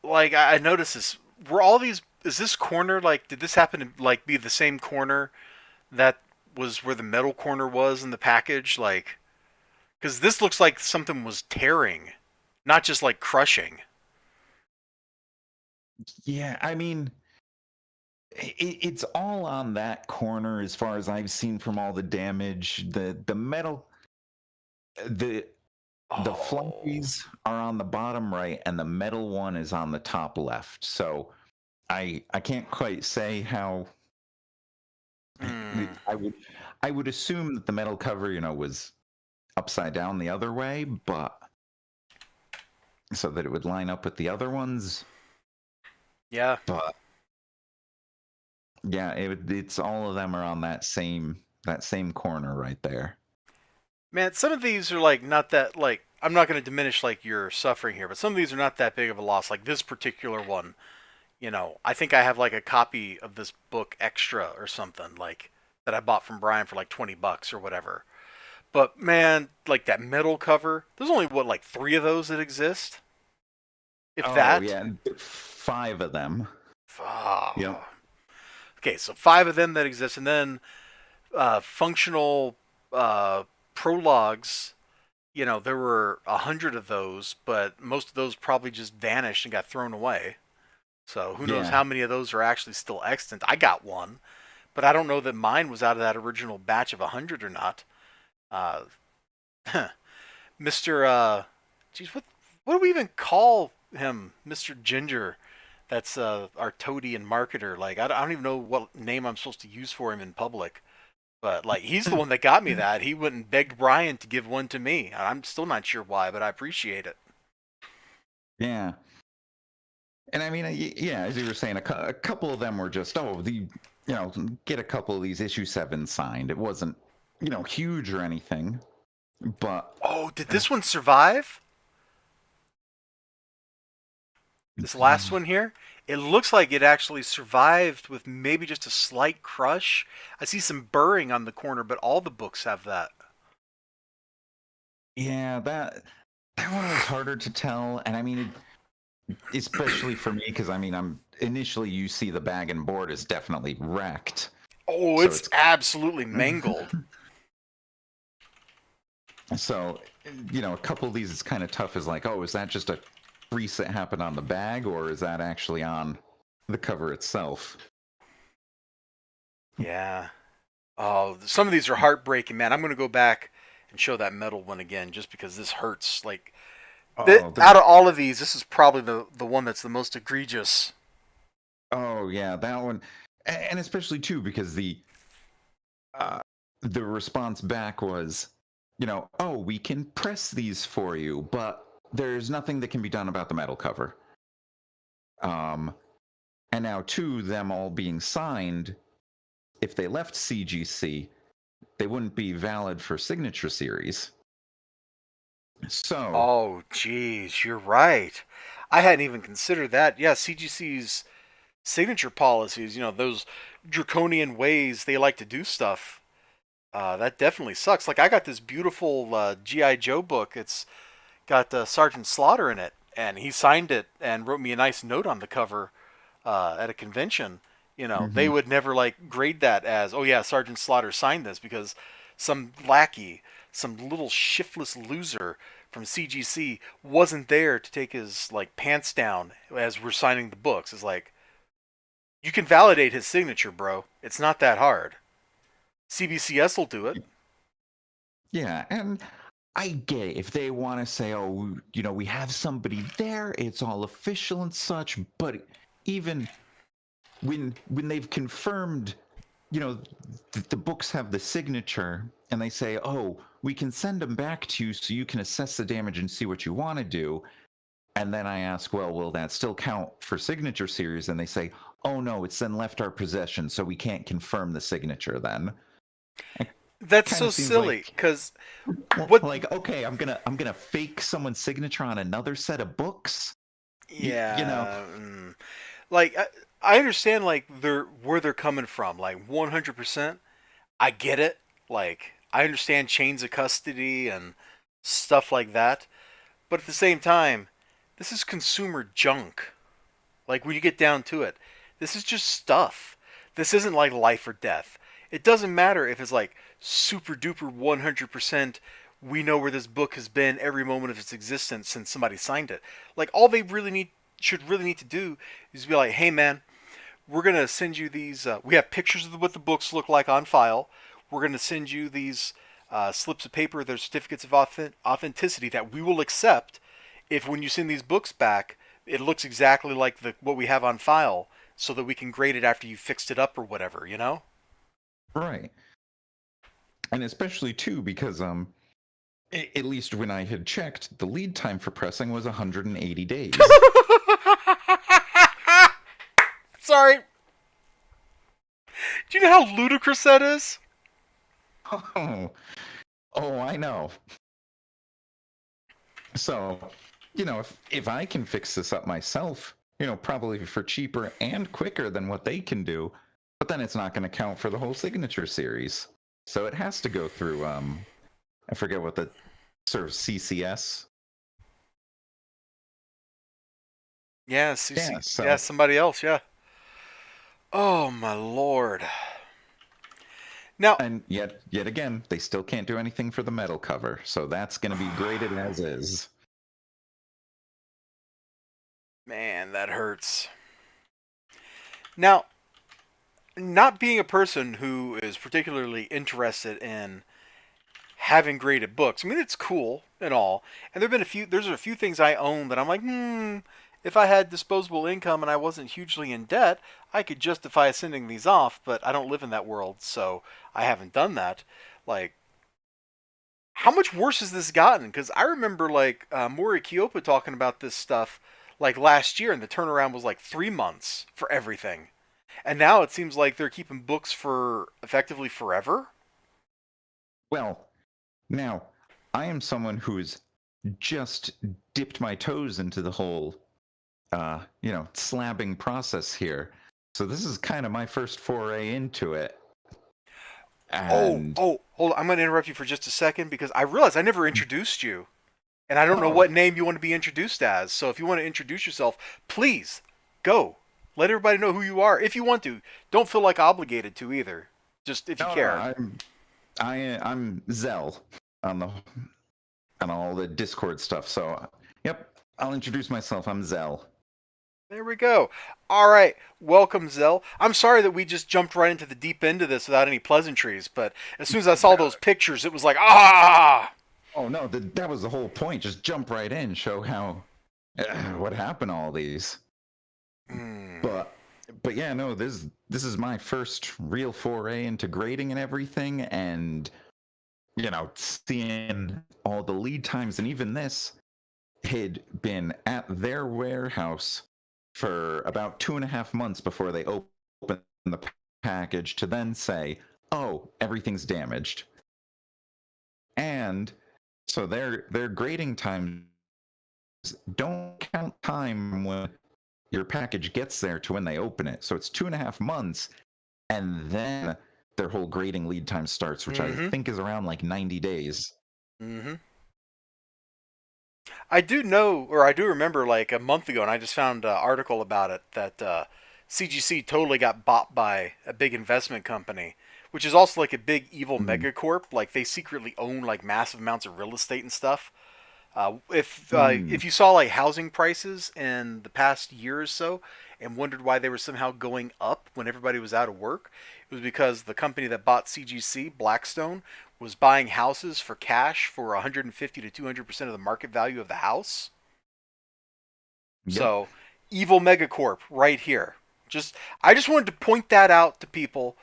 like I noticed this. Were all these? Is this corner like? Did this happen to like be the same corner that was where the metal corner was in the package? Like, because this looks like something was tearing, not just like crushing. Yeah, I mean, it's all on that corner as far as I've seen from all the damage. The metal, the the Oh. floppies are on the bottom right, and the metal one is on the top left. So I can't quite say how. Mm. I would assume that the metal cover, was upside down the other way, but so that it would line up with the other ones. Yeah. But yeah, it's all of them are on that same corner right there. Man, some of these are like not that like I'm not going to diminish like your suffering here, but some of these are not that big of a loss. Like this particular one, I think I have like a copy of this book extra or something like that I bought from Brian for like $20 or whatever. But man, like that metal cover, there's only what like 3 of those that exist, if Oh that. yeah, and 5 of them. Yep. Oh. Okay, so 5 of them that exist, and then functional uh, prologues. There were 100 of those, but most of those probably just vanished and got thrown away. So who knows Yeah. how many of those are actually still extant? I got one, but I don't know that mine was out of that original batch of 100 or not. Uh, Mr. Geez, what do we even call him, Mr. Ginger? That's our toady and marketer. Like I don't even know what name I'm supposed to use for him in public. But like he's the one that got me that. He went and begged Brian to give one to me. I'm still not sure why, but I appreciate it. Yeah. And I mean, yeah, as you were saying, a couple of them were just, get a couple of these issue 7 signed. It wasn't, huge or anything, but Oh, did this one survive? This last one here? It looks like it actually survived with maybe just a slight crush. I see some burring on the corner, but all the books have that. yeah, that one was harder to tell. And I mean, especially for me, because I mean, initially you see the bag and board is definitely wrecked. Oh, So it's it's absolutely mangled. so a couple of these it's kind of tough. Is like, oh, is that just a crease that happened on the bag, or is that actually on the cover itself? Yeah. Oh, some of these are heartbreaking, man. I'm going to go back and show that metal one again just because this hurts. Like, Oh, out of all of these, this is probably the one that's the most egregious. oh yeah, that one, and especially too because the response back was, oh, we can press these for you, but there's nothing that can be done about the metal cover. And now, too, them all being signed, if they left CGC, they wouldn't be valid for signature series. So. Oh, geez, you're right. I hadn't even considered that. Yeah, CGC's signature policies, those draconian ways they like to do stuff. That definitely sucks. Like, I got this beautiful G.I. Joe book. It's got Sergeant Slaughter in it, and he signed it and wrote me a nice note on the cover at a convention. They would never grade that as, oh yeah, Sergeant Slaughter signed this, because some lackey, some little shiftless loser from CGC wasn't there to take his pants down as we're signing the books. It's like, you can validate his signature, bro. It's not that hard. CBCS will do it. Yeah, and I get it. If they want to say, oh, we have somebody there, it's all official and such, but even when they've confirmed, the books have the signature, and they say, oh, we can send them back to you so you can assess the damage and see what you want to do. And then I ask, well, will that still count for signature series? And they say, oh no, it's then left our possession, so we can't confirm the signature then. That's so silly, because okay, I'm gonna fake someone's signature on another set of books. Yeah, I understand where they're coming from, 100%. I get it. I understand chains of custody and stuff like that, but at the same time, this is consumer junk. When you get down to it, this is just stuff. This isn't life or death. It doesn't matter if it's super duper 100%. We know where this book has been every moment of its existence since somebody signed it. All they should really need to do is be like, hey man, we're gonna send you these. We have pictures of what the books look like on file. We're gonna send you these slips of paper. They're certificates of authenticity that we will accept if, when you send these books back, it looks exactly like what we have on file, so that we can grade it after you fixed it up or whatever. Right. And especially too because at least when I had checked, the lead time for pressing was 180 days. Sorry. Do you know how ludicrous that is? Oh, I know. So, if I can fix this up myself, probably for cheaper and quicker than what they can do, but then it's not going to count for the whole signature series. So it has to go through, I forget what the sort of CCS. Yeah, yeah, somebody else, yeah. Oh my lord. Now, and yet again, they still can't do anything for the metal cover, so that's going to be graded as is. Man, that hurts. Now, not being a person who is particularly interested in having graded books, I mean, it's cool and all, and there's a few things I own that I'm like, if I had disposable income and I wasn't hugely in debt, I could justify sending these off, but I don't live in that world, so I haven't done that. How much worse has this gotten? Because I remember, Mori Kyopa talking about this stuff, last year, and the turnaround was 3 months for everything. And now it seems like they're keeping books for effectively forever? Well, now, I am someone who's just dipped my toes into the whole slabbing process here. So this is kind of my first foray into it. And... hold on. I'm going to interrupt you for just a second, because I realized I never introduced you. And I don't know what name you want to be introduced as. So if you want to introduce yourself, please, go. Let everybody know who you are. If you want to. Don't feel obligated to either. Just if you care. I'm Zell on all the Discord stuff. So, yep, I'll introduce myself. I'm Zell. There we go. All right. Welcome, Zell. I'm sorry that we just jumped right into the deep end of this without any pleasantries, but as soon as I saw those pictures, it was like, ah! Oh, no, that was the whole point. Just jump right in, show how, what happened to all these. But but yeah, no, this is my first real foray into grading and everything, and seeing all the lead times, and even this had been at their warehouse for about 2.5 months before they opened the package to then say, "Oh, everything's damaged." And so their grading times don't count time when your package gets there to when they open it. So it's 2.5 months, and then their whole grading lead time starts, which I Mm-hmm. think is around like 90 days. Mm-hmm. I do know, or I do remember, like a month ago, and I just found an article about it that CGC totally got bought by a big investment company, which is also like a big evil Mm. megacorp. Like they secretly own like massive amounts of real estate and stuff. If Mm. you saw like housing prices in the past year or so and wondered why they were somehow going up when everybody was out of work, it was because the company that bought CGC, Blackstone, was buying houses for cash for 150 to 200% of the market value of the house. Yep. So, evil megacorp right here. I just wanted to point that out to people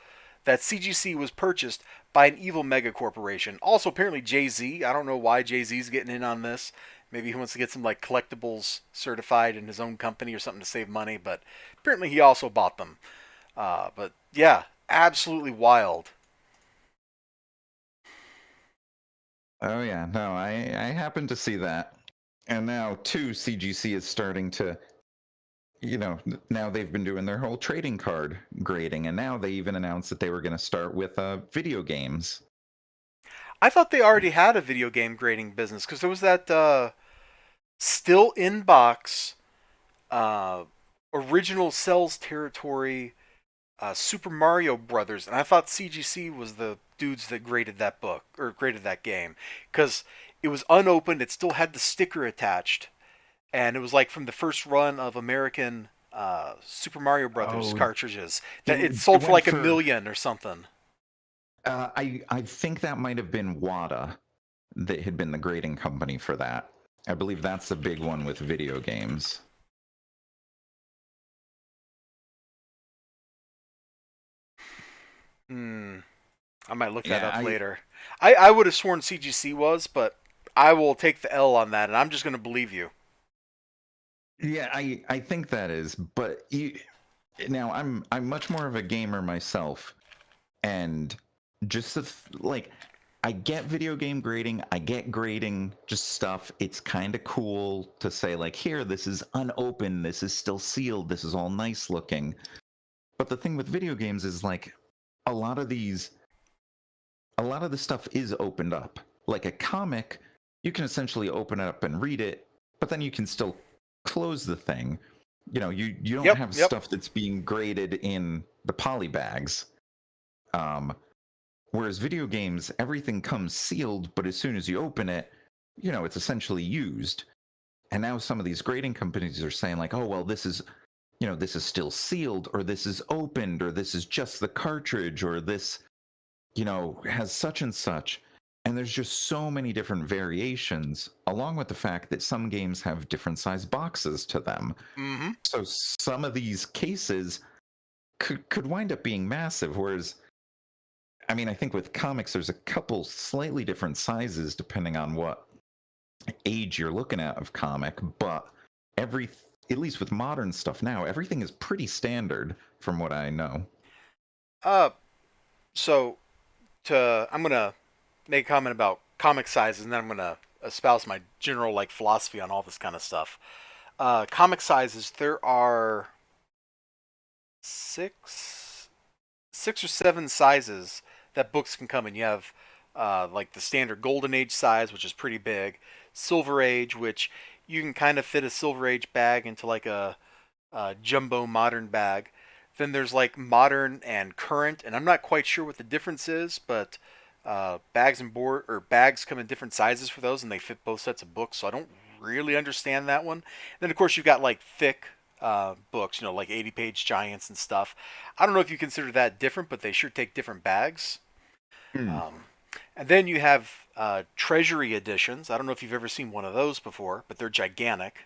that CGC was purchased by an evil mega corporation. Also, apparently Jay-Z. I don't know why Jay-Z's getting in on this. Maybe he wants to get some like collectibles certified in his own company or something to save money. But apparently he also bought them. But yeah, absolutely wild. Oh yeah, no, I happened to see that. And now too, CGC is starting to, now they've been doing their whole trading card grading, and now they even announced that they were going to start with video games. I thought they already had a video game grading business because there was that still in box uh, original Cells territory Super Mario Brothers, and I thought CGC was the dudes that graded that book or graded that game because it was unopened. It still had the sticker attached, and it was like from the first run of American Super Mario Brothers Oh, cartridges it that it it sold for went like a for. million or something. I think that might have been WADA that had been the grading company for that. I believe that's the big one with video games. Hmm. I might look that Yeah, up I later. I would have sworn CGC was, but I will take the L on that, and I'm just going to believe you. yeah, I think that is, but now I'm much more of a gamer myself, and just like I get video game grading, I get grading just stuff. It's kind of cool to say like, here, this is unopened, this is still sealed, this is all nice looking. But the thing with video games is like a lot of these a lot of the stuff is opened up. Like a comic, you can essentially open it up and read it, but then you can still close the thing. You don't Yep, have yep. stuff that's being graded in the poly bags. Um, Whereas video games, everything comes sealed, but as soon as you open it, it's essentially used. And now some of these grading companies are saying like, oh well, this is still sealed, or this is opened, or this is just the cartridge, or this has such and such. And there's just so many different variations, along with the fact that some games have different size boxes to them. Mm-hmm. So some of these cases could wind up being massive. Whereas, I mean, I think with comics, there's a couple slightly different sizes depending on what age you're looking at of comic, but every at least with modern stuff now, everything is pretty standard from what I know. Uh, so I'm gonna make a comment about comic sizes, and then I'm gonna espouse my general like philosophy on all this kind of stuff. Comic sizes, there are six, six or seven sizes that books can come in. You have like the standard Golden Age size, which is pretty big. Silver Age, which you can kind of fit a Silver Age bag into like a jumbo modern bag. Then there's like modern and current, and I'm not quite sure what the difference is, but bags and board or bags come in different sizes for those, and they fit both sets of books. So I don't really understand that one. Then of course you've got like thick books, like 80-page giants and stuff. I don't know if you consider that different, but they sure take different bags. Hmm. Um, and then you have Treasury Editions. I don't know if you've ever seen one of those before, but they're gigantic.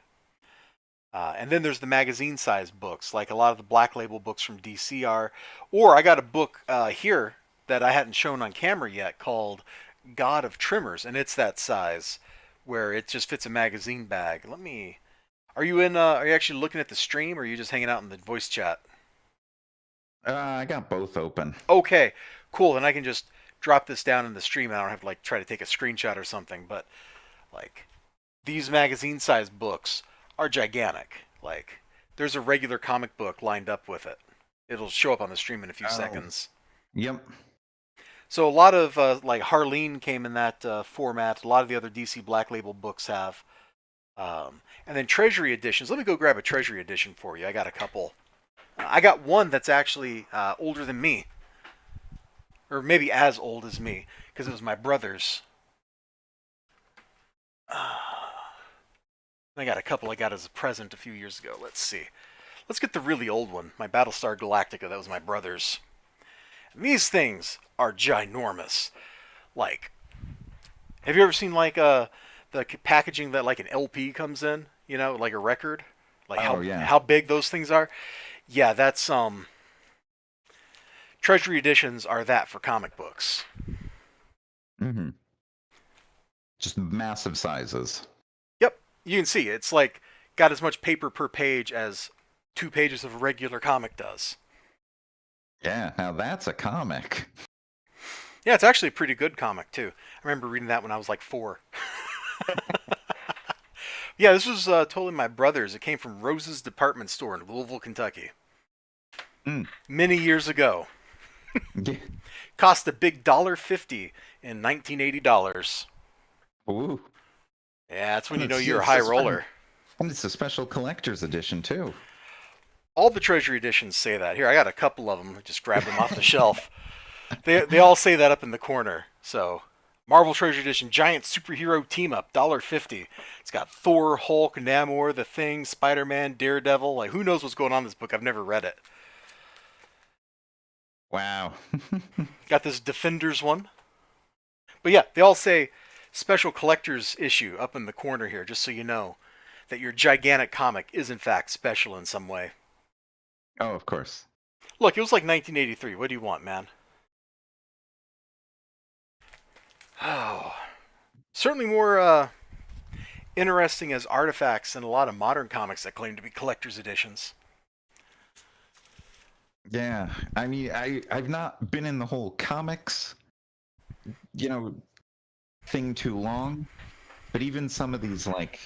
And then there's the magazine size books, like a lot of the Black Label books from DC are. Or I got a book here that I hadn't shown on camera yet called God of Trimmers, and it's that size where it just fits a magazine bag. Let me. Are you in? Are you actually looking at the stream, or are you just hanging out in the voice chat? I got both open. Okay, cool. And I can just drop this down in the stream. I don't have to like try to take a screenshot or something. But like these magazine size books are gigantic. Like there's a regular comic book lined up with it. It'll show up on the stream in a few seconds. Yep. So a lot of like Harleen came in that format. A lot of the other DC Black Label books have. And then Treasury Editions. Let me go grab a Treasury Edition for you. I got a couple. I got one that's actually older than me. Or maybe as old as me. Because it was my brother's. I got a couple I got as a present a few years ago. Let's see. Let's get the really old one. My Battlestar Galactica. That was my brother's. And these things are ginormous. Like, have you ever seen like the packaging that like an LP comes in? You know, like a record. Like how big those things are. Yeah, that's Treasury Editions are that for comic books. Mm-hmm. Just massive sizes. Yep, you can see it's like got as much paper per page as 2 pages of a regular comic does. Yeah, now that's a comic. Yeah, it's actually a pretty good comic too. I remember reading that when I was like 4. Yeah, this was totally my brother's. It came from Rose's Department Store in Louisville, Kentucky. Many years ago. Yeah. Cost a big $1.50 in $1980. Ooh. Yeah, that's when you know you're a high roller. And it's a special collector's edition too. All the Treasury Editions say that. Here, I got a couple of them. I just grabbed them off the shelf. They all say that up in the corner. So, Marvel Treasury Edition Giant Superhero Team Up, $1.50. It's got Thor, Hulk, Namor, The Thing, Spider-Man, Daredevil. Like, who knows what's going on in this book? I've never read it. Wow. Got this Defenders one. But yeah, they all say special collector's issue up in the corner here, just so you know that your gigantic comic is in fact special in some way. Oh, of course. Look, it was like 1983. What do you want, man? Oh, certainly more interesting as artifacts than a lot of modern comics that claim to be collector's editions. Yeah, I mean, I've not been in the whole comics, thing too long, but even some of these, like,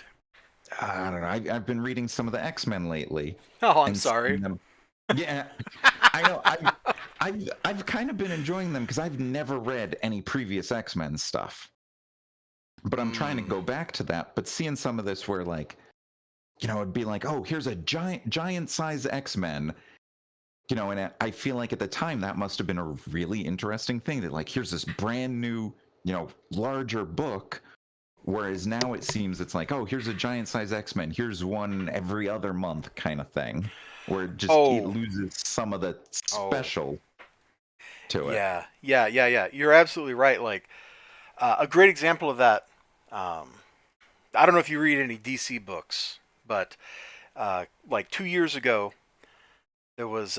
I don't know, I've been reading some of the X-Men lately. Oh, I'm sorry. Yeah, I know. I've kind of been enjoying them because I've never read any previous X-Men stuff. But I'm trying to go back to that. But seeing some of this where, like, it'd be like, oh, here's a giant size X-Men. And I feel like at the time that must have been a really interesting thing that, like, here's this brand new, larger book. Whereas now it seems it's like, oh, here's a giant size X-Men. Here's one every other month kind of thing. Where it just it loses some of the special to it. Yeah. You're absolutely right. Like, a great example of that, I don't know if you read any DC books, but like 2 years ago, there was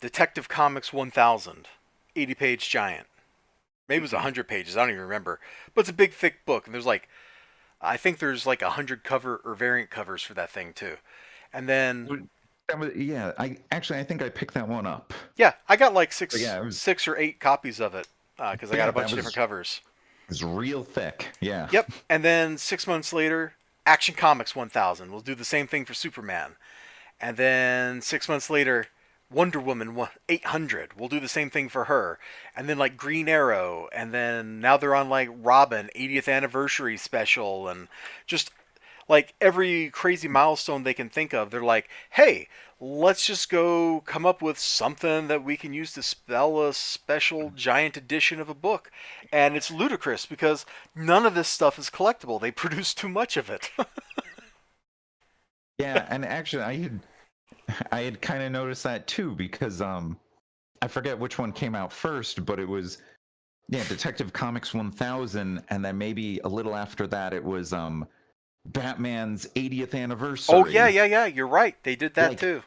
Detective Comics 1000, 80-page giant. Maybe it was 100 pages. I don't even remember. But it's a big, thick book. And I think there's like 100 cover or variant covers for that thing too. And then... Yeah, I think I picked that one up. Yeah, I got like 6 or 8 copies of it because I got a bunch of different covers. It was real thick, yeah. Yep, and then 6 months later, Action Comics 1000. We'll do the same thing for Superman. And then 6 months later, Wonder Woman 800. We'll do the same thing for her. And then like Green Arrow. And then now they're on like Robin 80th anniversary special. And just like every crazy milestone they can think of. They're like, hey, let's just go come up with something that we can use to spell a special giant edition of a book. And it's ludicrous because none of this stuff is collectible. They produce too much of it. Yeah, and actually I had kind of noticed that too because I forget which one came out first, but it was Detective Comics 1000, and then maybe a little after that it was Batman's 80th Oh yeah, anniversary. yeah, yeah. You're right. They did that Like, too.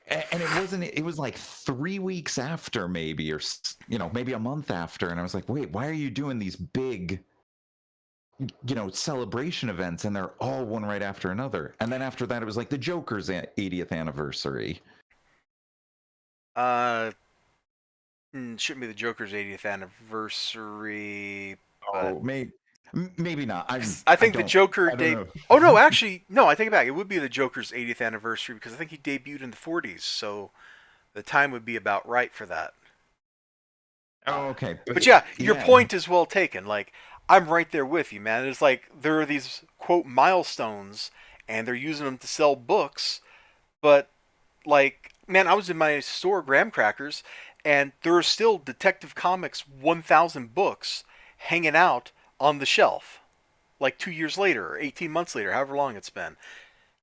and it was like 3 weeks after, maybe, or maybe a month after, and I was like, wait, why are you doing these big, celebration events, and they're all one right after another? And then after that, it was like the Joker's 80th anniversary. Uh, shouldn't be the Joker's 80th anniversary, but Oh, maybe not. 'cause I think the Joker I don't know. Oh no, actually, no. I take it back. It would be the Joker's 80th anniversary because I think he debuted in the 40s, so the time would be about right for that. Oh, okay, But yeah, your yeah, point is well taken. Like, I'm right there with you, man. It's like there are these quote milestones, and they're using them to sell books. But like, man, I was in my store, Graham Crackers, and there are still Detective Comics 1,000 books hanging out on the shelf. Like 2 years later, or 18 months later, however long it's been.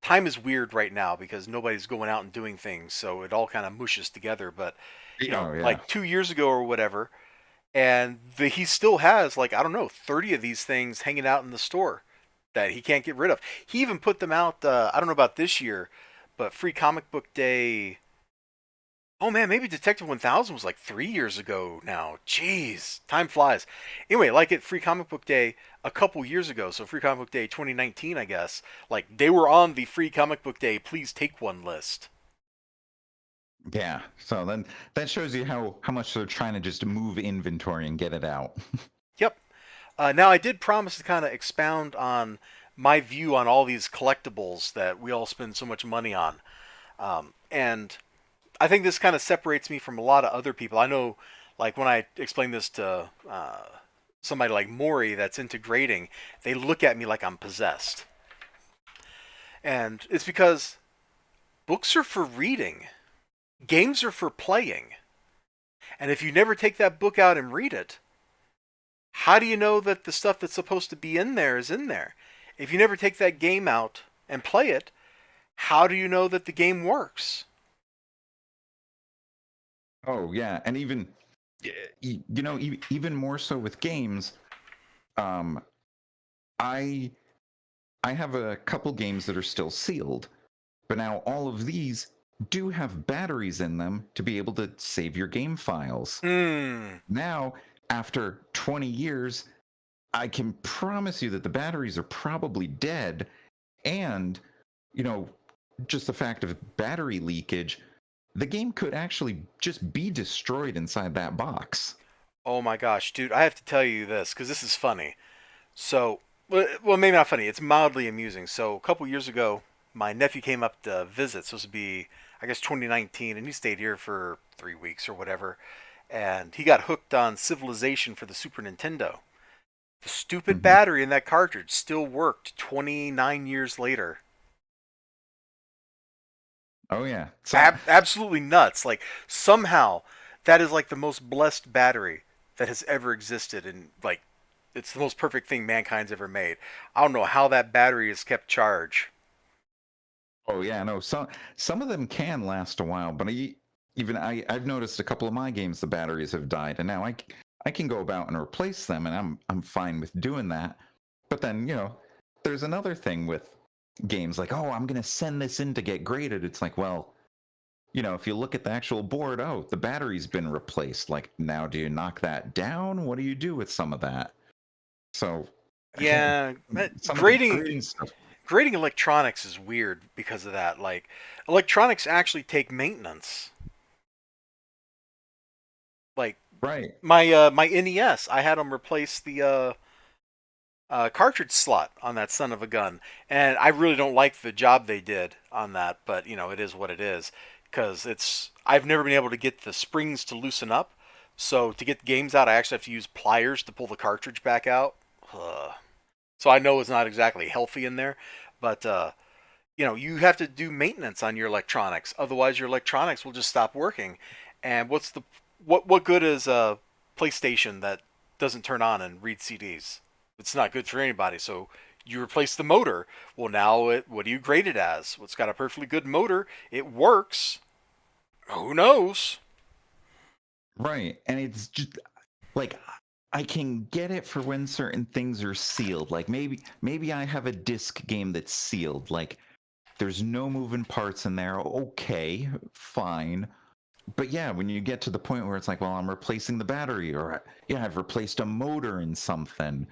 Time is weird right now because nobody's going out and doing things, so it all kind of mushes together. But oh yeah. like 2 years ago or whatever, and he still has like I don't know 30 of these things hanging out in the store that he can't get rid of. He even put them out. I don't know about this year, but Free Comic Book Day. Oh man, maybe Detective 1000 was like 3 years ago now. Jeez, time flies. Anyway, like at Free Comic Book Day a couple years ago, so Free Comic Book Day 2019, I guess. Like they were on the Free Comic Book Day please take one list. Yeah. So then that shows you how much they're trying to just move inventory and get it out. Yep. Now I did promise to kind of expound on my view on all these collectibles that we all spend so much money on. And I think this kind of separates me from a lot of other people. I know, like when I explain this to somebody like Maury that's into grading, they look at me like I'm possessed. And it's because books are for reading, games are for playing. And if you never take that book out and read it, how do you know that the stuff that's supposed to be in there is in there? If you never take that game out and play it, how do you know that the game works? Oh yeah, and even even more so with games. Um, I I have a couple games that are still sealed, but now all of these do have batteries in them to be able to save your game files. Hmm. Now, after 20 years, I can promise you that the batteries are probably dead, and you know, just the fact of battery leakage, the game could actually just be destroyed inside that box. Oh my gosh, dude, I have to tell you this because this is funny. So, well, maybe not funny. It's mildly amusing. So, a couple years ago, my nephew came up to visit. Supposed to be, I guess, 2019, and he stayed here for 3 weeks or whatever. And he got hooked on Civilization for the Super Nintendo. The stupid Hmm. battery in that cartridge still worked 29 years later. Oh yeah. So Absolutely nuts. Like somehow that is like the most blessed battery that has ever existed, and like it's the most perfect thing mankind's ever made. I don't know how that battery is kept charged. oh yeah, no. Some of them can last a while, but I've noticed a couple of my games the batteries have died, and now I can go about and replace them, and I'm fine with doing that. But then there's another thing with games like, oh, I'm gonna send this in to get graded. It's like, well, if you look at the actual board, oh, the battery's been replaced. Like, now do you knock that down? What do you do with some of that? So again, Yeah, some of the grading grading stuff. grading electronics is weird because of that. Like electronics actually take maintenance. Like Right. my NES, I had them replace the cartridge slot on that son of a gun, and I really don't like the job they did on that. But it is what it is, because I've never been able to get the springs to loosen up. So to get the games out, I actually have to use pliers to pull the cartridge back out. So I know it's not exactly healthy in there, but you have to do maintenance on your electronics. Otherwise, your electronics will just stop working. And what good is a PlayStation that doesn't turn on and read CDs? It's not good for anybody. So you replace the motor. Well, now what do you grade it as? Well, it's got a perfectly good motor. It works. Who knows? Right. And it's just like, I can get it for when certain things are sealed. Like maybe I have a disc game that's sealed. Like there's no moving parts in there. Okay, fine. But yeah, when you get to the point where it's like, well, I'm replacing the battery, or yeah, I've replaced a motor in something.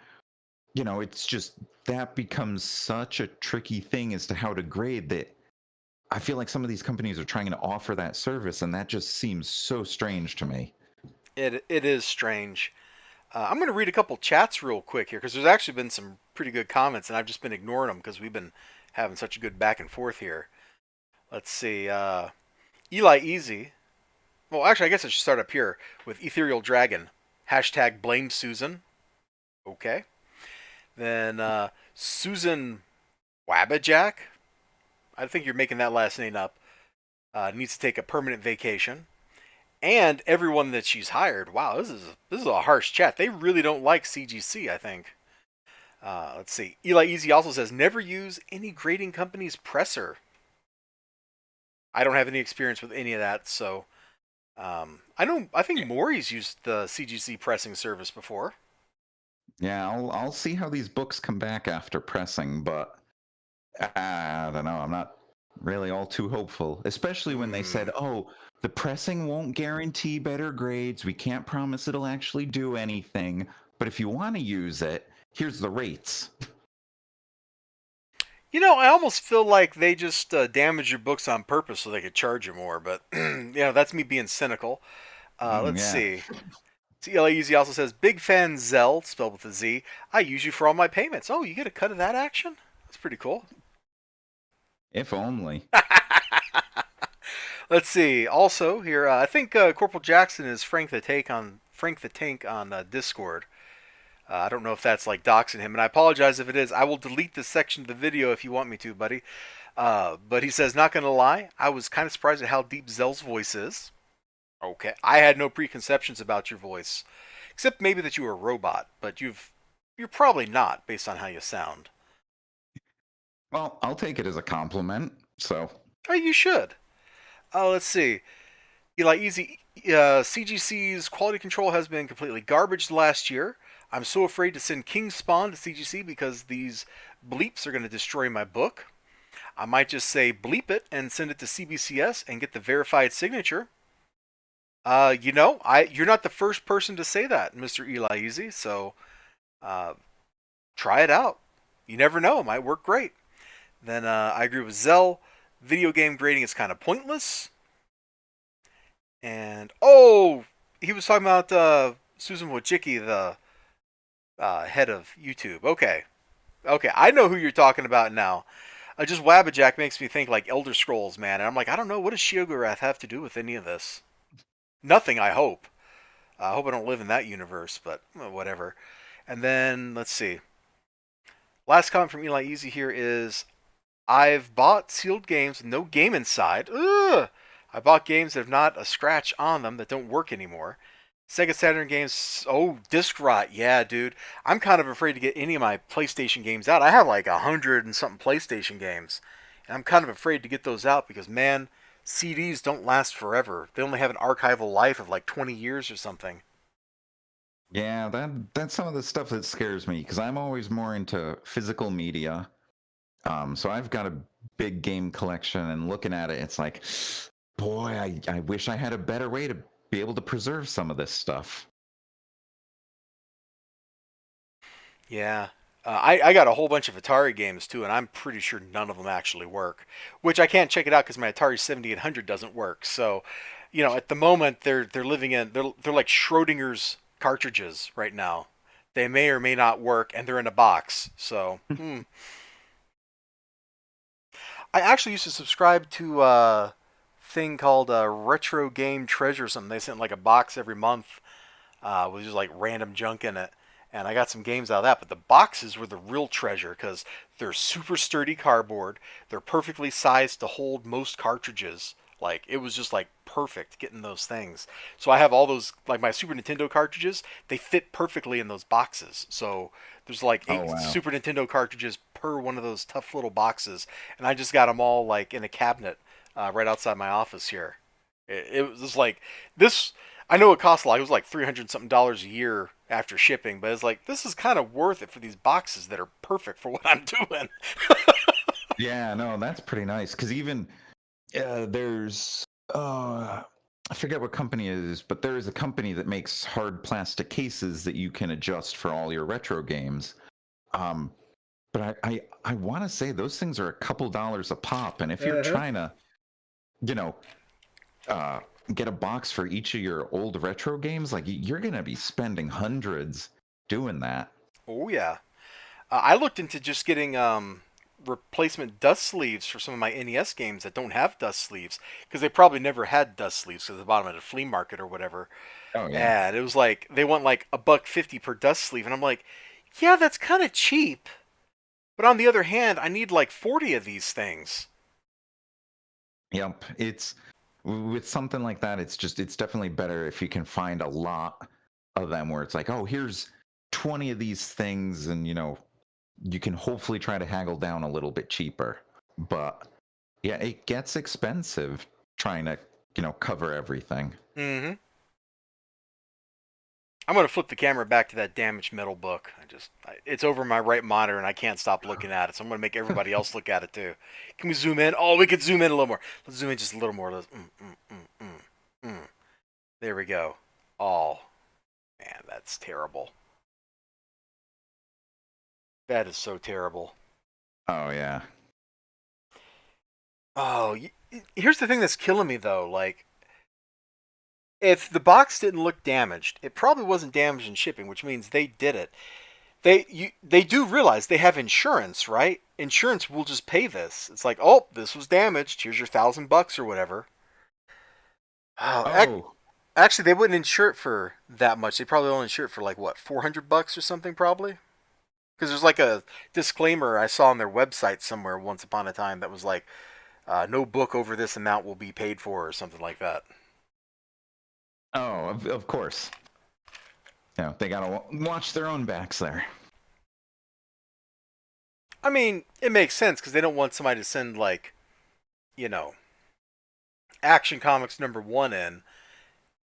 It's just that becomes such a tricky thing as to how to grade that. I feel like some of these companies are trying to offer that service, and that just seems so strange to me. It is strange. I'm going to read a couple chats real quick here because there's actually been some pretty good comments, and I've just been ignoring them because we've been having such a good back and forth here. Let's see. Eli Easy. Well, actually, I guess I should start up here with Ethereal Dragon. Hashtag blame Susan. Okay. Then Susan Wabajack. I think you're making that last name up. Needs to take a permanent vacation. And everyone that she's hired. Wow, this is a harsh chat. They really don't like CGC, I think. Let's see. Eli Easy also says, never use any grading company's presser. I don't have any experience with any of that, so I think Maury's used the CGC pressing service before. Yeah, I'll see how these books come back after pressing, but I don't know. I'm not really all too hopeful, especially when they said, "Oh, the pressing won't guarantee better grades. We can't promise it'll actually do anything, but if you want to use it, here's the rates." I almost feel like they just damage your books on purpose so they could charge you more, but that's me being cynical. Let's Yeah. see. CLA Easy also says, big fan Zell, spelled with a Z. I use you for all my payments. Oh, you get a cut of that action? That's pretty cool. If only. Let's see. Also here, I think Corporal Jackson is Frank the Tank on Discord. I don't know if that's like doxing him, and I apologize if it is. I will delete this section of the video if you want me to, buddy. But he says, not gonna lie, I was kind of surprised at how deep Zell's voice is. Okay, I had no preconceptions about your voice, except maybe that you were a robot, but you're probably not based on how you sound. Well, I'll take it as a compliment. So. Oh, you should. Let's see. Eli Easy, CGC's quality control has been completely garbage last year. I'm so afraid to send King Spawn to CGC because these bleeps are going to destroy my book. I might just say bleep it and send it to CBCS and get the verified signature. You're not the first person to say that, Mr. Eli Easy, so try it out. You never know, it might work great. Then I agree with Zell. Video game grading is kind of pointless. And, he was talking about Susan Wojcicki, the head of YouTube. Okay, I know who you're talking about now. Just Wabajack makes me think like Elder Scrolls, man. And I'm like, I don't know, what does Sheogorath have to do with any of this? Nothing, I hope. I hope I don't live in that universe, but whatever. And then, let's see. Last comment from Eli Easy here is, I've bought sealed games with no game inside. Ugh! I bought games that have not a scratch on them that don't work anymore. Sega Saturn games, disc rot. Yeah, dude. I'm kind of afraid to get any of my PlayStation games out. I have like 100 and something PlayStation games. And I'm kind of afraid to get those out because, man, CDs don't last forever. They only have an archival life of like 20 years or something. Yeah, that's some of the stuff that scares me because I'm always more into physical media. So I've got a big game collection, and looking at it, it's like, boy, I wish I had a better way to be able to preserve some of this stuff. Yeah. I got a whole bunch of Atari games too, and I'm pretty sure none of them actually work. Which I can't check it out because my Atari 7800 doesn't work. So, at the moment they're living in they're like Schrodinger's cartridges right now. They may or may not work, and they're in a box. So, I actually used to subscribe to a thing called Retro Game Treasure or something. They sent like a box every month with just like random junk in it. And I got some games out of that. But the boxes were the real treasure because they're super sturdy cardboard. They're perfectly sized to hold most cartridges. Like, it was just like perfect getting those things. So I have all those, like my Super Nintendo cartridges, they fit perfectly in those boxes. So there's like 8 Super Nintendo cartridges per one of those tough little boxes. And I just got them all like in a cabinet right outside my office here. It was like this. I know it cost a lot. It was like $300 something a year after shipping, but it's like, this is kind of worth it for these boxes that are perfect for what I'm doing. Yeah, no, that's pretty nice. Because even there's I forget what company it is, but there is a company that makes hard plastic cases that you can adjust for all your retro games. Um, but I want to say those things are a couple dollars a pop, and if you're trying to, you know, uh, get a box for each of your old retro games, like you're gonna be spending hundreds doing that. Oh yeah. I looked into just getting replacement dust sleeves for some of my NES games that don't have dust sleeves because they probably never had dust sleeves because they bought them at a flea market or whatever. Oh yeah. And it was like they want like $1.50 per dust sleeve, and I'm like, yeah, that's kind of cheap. But on the other hand, I need like 40 of these things. Yep. It's with something like that, it's definitely better if you can find a lot of them where it's like, oh, here's 20 of these things, and you can hopefully try to haggle down a little bit cheaper. But yeah, it gets expensive trying to, cover everything. Mm-hmm. I'm gonna flip the camera back to that damaged metal book. It's over my right monitor and I can't stop looking at it. So I'm gonna make everybody else look at it too. Can we zoom in? Oh, we could zoom in a little more. Let's zoom in just a little more. There we go. Oh, man, that's terrible. That is so terrible. Oh yeah. Oh, here's the thing that's killing me though. Like, if the box didn't look damaged, it probably wasn't damaged in shipping, which means they did it. They do realize they have insurance, right? Insurance will just pay this. It's like, oh, this was damaged. Here's your $1,000 or whatever. Oh. Actually, they wouldn't insure it for that much. They probably only insure it for like what, $400 or something, probably. Because there's like a disclaimer I saw on their website somewhere once upon a time that was like, no book over this amount will be paid for or something like that. Oh, of course. They gotta watch their own backs there. I mean, it makes sense because they don't want somebody to send like, you know, Action Comics #1 in,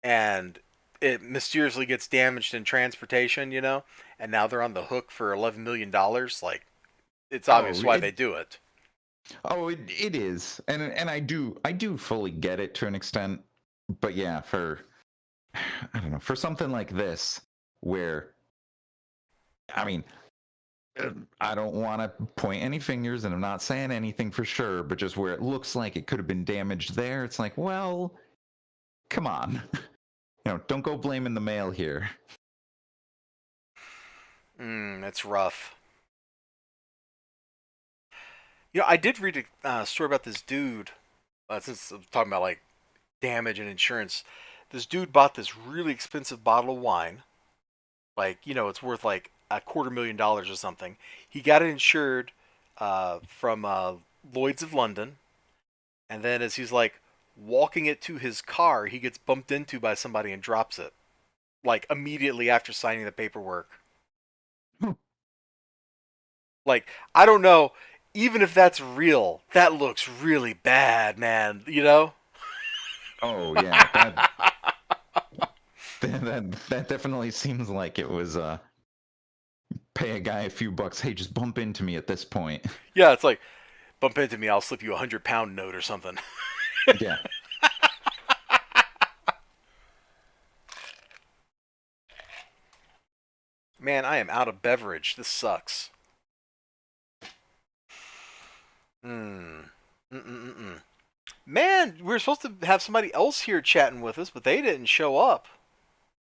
and it mysteriously gets damaged in transportation, and now they're on the hook for $11 million. Like, it's obvious why they do it. Oh, it is, and I do fully get it to an extent, but yeah, I don't know, for something like this, where, I mean, I don't want to point any fingers, and I'm not saying anything for sure, but just where it looks like it could have been damaged there, it's like, well, come on. Don't go blaming the mail here. That's rough. I did read a story about this dude, since I'm talking about like damage and insurance. This dude bought this really expensive bottle of wine. Like, it's worth like $250,000 or something. He got it insured from Lloyd's of London. And then as he's like walking it to his car, he gets bumped into by somebody and drops it. Like immediately after signing the paperwork. Like, I don't know, even if that's real, that looks really bad, man, Oh, yeah. That definitely seems like it was pay a guy a few bucks. Hey, just bump into me at this point. Yeah, it's like, bump into me, I'll slip you £100 note or something. Yeah. Man, I am out of beverage. This sucks. Man, we were supposed to have somebody else here chatting with us, but they didn't show up.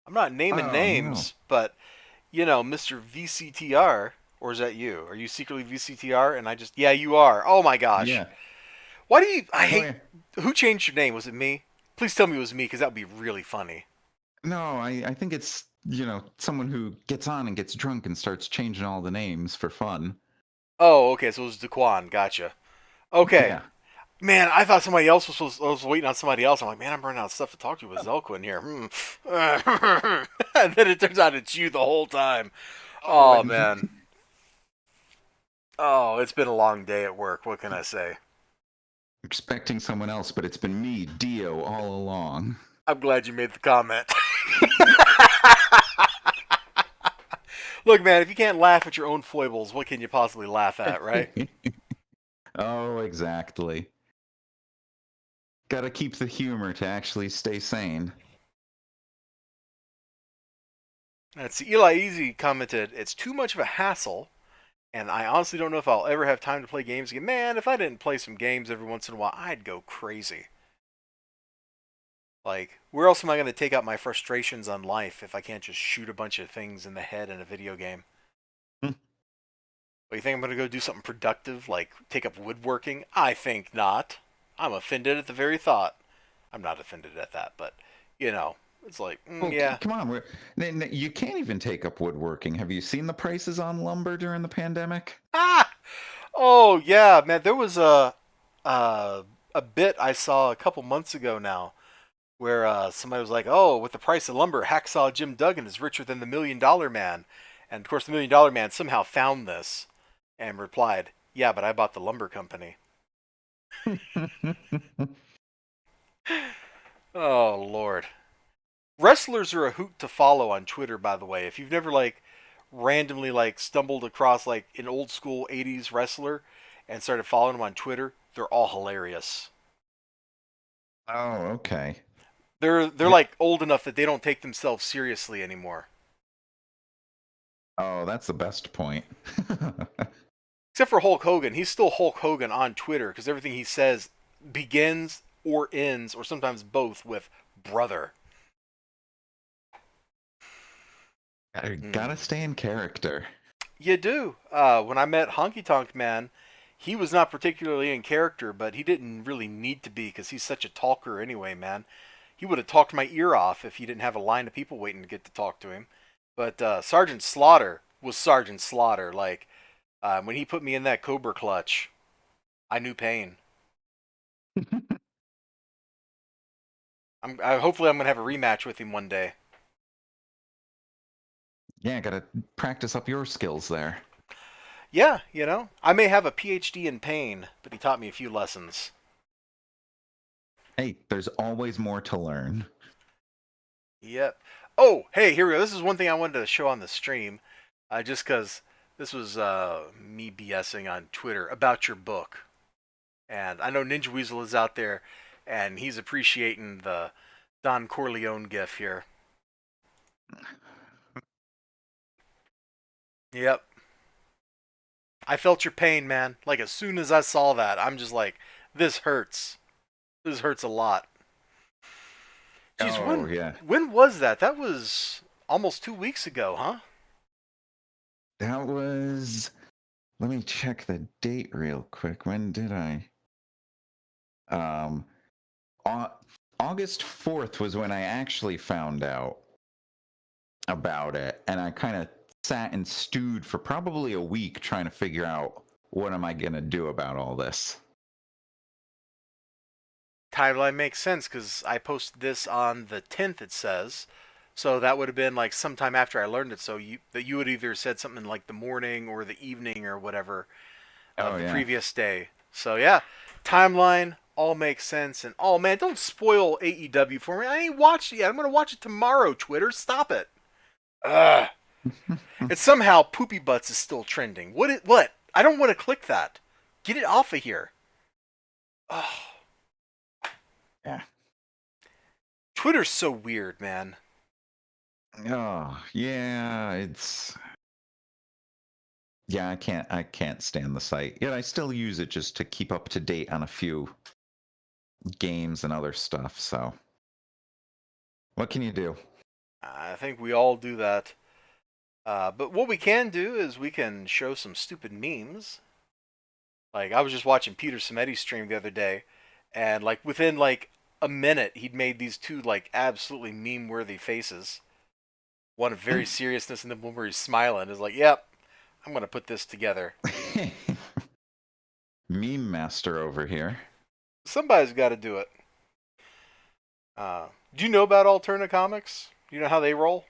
I'm not naming names, but, Mr. VCTR, or is that you? Are you secretly VCTR? And yeah, you are. Oh my gosh. Yeah. Why do you, I hate, who changed your name? Was it me? Please tell me it was me, because that would be really funny. No, I think it's, someone who gets on and gets drunk and starts changing all the names for fun. Oh, okay, so it was Daquan. Gotcha. Okay. Yeah. Man, I thought somebody else I was waiting on somebody else. I'm like, man, I'm running out of stuff to talk to with Zelko in here. And then it turns out it's you the whole time. Oh, man. Oh, it's been a long day at work. What can I say? Expecting someone else, but it's been me, Dio, all along. I'm glad you made the comment. Look, man, if you can't laugh at your own foibles, what can you possibly laugh at, right? Oh, exactly. Gotta keep the humor to actually stay sane. Let's see, Eli Easy commented, "It's too much of a hassle, and I honestly don't know if I'll ever have time to play games again. Man, if I didn't play some games every once in a while, I'd go crazy. Like, where else am I going to take out my frustrations on life if I can't just shoot a bunch of things in the head in a video game? Hmm. What, you think I'm going to go do something productive, like take up woodworking? I think not. I'm offended at the very thought. I'm not offended at that, but, you know, it's like, Well, yeah. come on. You can't even take up woodworking. Have you seen the prices on lumber during the pandemic? Ah! Oh, yeah, man, there was uh, a bit I saw a couple months ago now where somebody was like, "Oh, with the price of lumber, Hacksaw Jim Duggan is richer than the $1 Million Man," and of course, the $1 Million Man somehow found this and replied, "Yeah, but I bought the lumber company." Oh Lord, wrestlers are a hoot to follow on Twitter. By the way, if you've never like randomly like stumbled across like an old school '80s wrestler and started following them on Twitter, they're all hilarious. Oh, okay. They're Yeah. like old enough that they don't take themselves seriously anymore. Oh, that's the best point. Except for Hulk Hogan. He's still Hulk Hogan on Twitter because everything he says begins or ends, or sometimes both, with brother. Gotta stay in character. You do. When I met Honky Tonk Man, he was not particularly in character, but he didn't really need to be because he's such a talker anyway, man. He would have talked my ear off if he didn't have a line of people waiting to get to talk to him. But Sergeant Slaughter was Sergeant Slaughter. Like, when he put me in that Cobra clutch, I knew pain. Hopefully I'm gonna have a rematch with him one day. Yeah, gotta practice up your skills there. Yeah, you know, I may have a PhD in pain, but he taught me a few lessons. Hey, there's always more to learn. Yep. Oh, hey, here we go. This is one thing I wanted to show on the stream, just because this was me BSing on Twitter about your book, and I know Ninja Weasel is out there, and he's appreciating the Don Corleone gif here. Yep. I felt your pain, man. Like, as soon as I saw that, I'm just like, this hurts. This hurts a lot. Geez, Oh, yeah. when was that? That was almost 2 weeks ago, huh? That was. Let me check the date real quick. When did I? Um, August 4th was when I actually found out about it, and I kind of sat and stewed for probably a week trying to figure out what am I gonna do about all this. Timeline makes sense because I posted this on the 10th, it says. So that would have been like sometime after I learned it. So you would either said something like the morning or the evening or whatever Oh of the yeah. previous day. So yeah, timeline all makes sense. And oh man, don't spoil AEW for me. I ain't watched it yet. I'm gonna watch it tomorrow. Twitter, stop it. Ugh. And somehow Poopy Butts is still trending. What? I don't want to click that. Get it off of here. Oh, Yeah. Twitter's so weird, man. Oh yeah. Yeah, I can't stand the site. Yet I still use it just to keep up to date on a few games and other stuff. So what can you do? I think we all do that. But what we can do is we can show some stupid memes. Like, I was just watching Peter Sameti's stream the other day, and like within like a minute, he'd made these two like absolutely meme-worthy faces. One of very seriousness, and then one where he's smiling. Is like, yep, I'm gonna put this together. Meme master over here. Somebody's got to do it. Do you know about Alterna Comics? Do you know how they roll?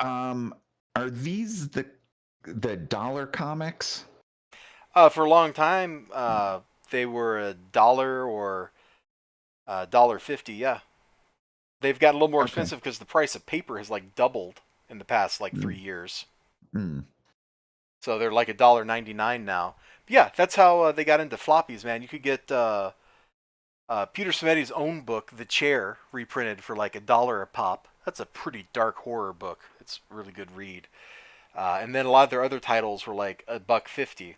Um, are these the dollar comics? For a long time, they were $1 or $1.50. Yeah, they've got a little more Okay. expensive because the price of paper has like doubled. in the past like 3 Mm. years. Mm. So they're like $1.99 now. But yeah, that's how they got into floppies, man. You could get Peter Simeti's own book, The Chair, reprinted for like $1 a pop. That's a pretty dark horror book. It's a really good read. And then a lot of their other titles were like $1.50,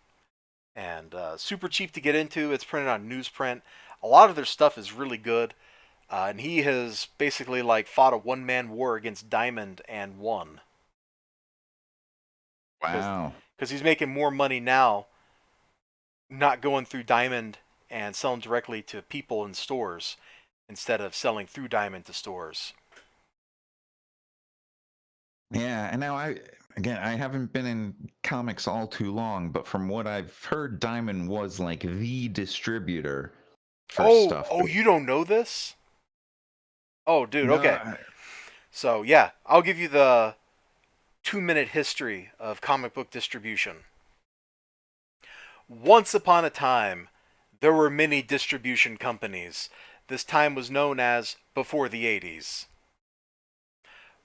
and super cheap to get into. It's printed on newsprint. A lot of their stuff is really good. And he has basically like fought a one-man war against Diamond and won. Wow. Because he's making more money now not going through Diamond and selling directly to people in stores instead of selling through Diamond to stores. Yeah, and now I haven't been in comics all too long, but from what I've heard, Diamond was like the distributor for stuff. Oh, you don't know this? Oh, dude, No, okay. So, yeah, I'll give you the 2-minute history of comic book distribution. Once upon a time, there were many distribution companies. This time was known as before the 80s.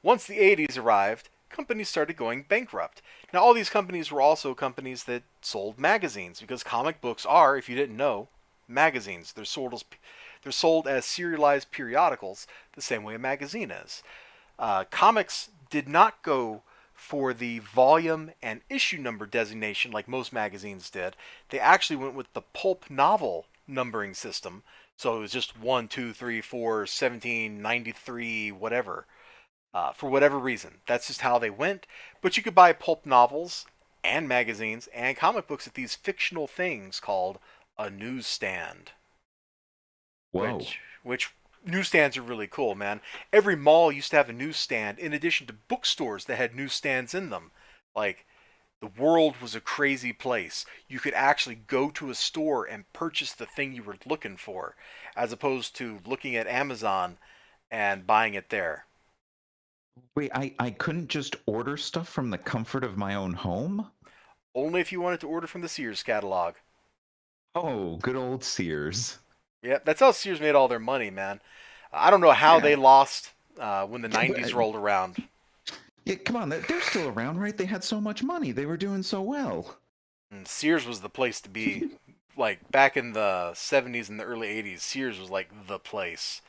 Once the 80s arrived, companies started going bankrupt. Now, all these companies were also companies that sold magazines, because comic books are, if you didn't know, magazines. They're sold as serialized periodicals, the same way a magazine is. Comics did not go for the volume and issue number designation like most magazines did. They actually went with the pulp novel numbering system. So it was just 1, 2, 3, 4, 17, 93, whatever. For whatever reason. That's just how they went. But you could buy pulp novels and magazines and comic books at these fictional things called a newsstand. whoa. Which newsstands are really cool, man. Every mall used to have a newsstand in addition to bookstores that had newsstands in them. Like, the world was a crazy place. You could actually go to a store and purchase the thing you were looking for, as opposed to looking at Amazon and buying it there. Wait, I couldn't just order stuff from the comfort of my own home? Only if you wanted to order from the Sears catalog. Oh, good old Sears. Yeah, that's how Sears made all their money, man. I don't know how Yeah. they lost when the Yeah, but, 90s rolled around. yeah, come on, they're still around, right? They had so much money. They were doing so well. And Sears was the place to be. Like, back in the 70s and the early 80s, Sears was like the place.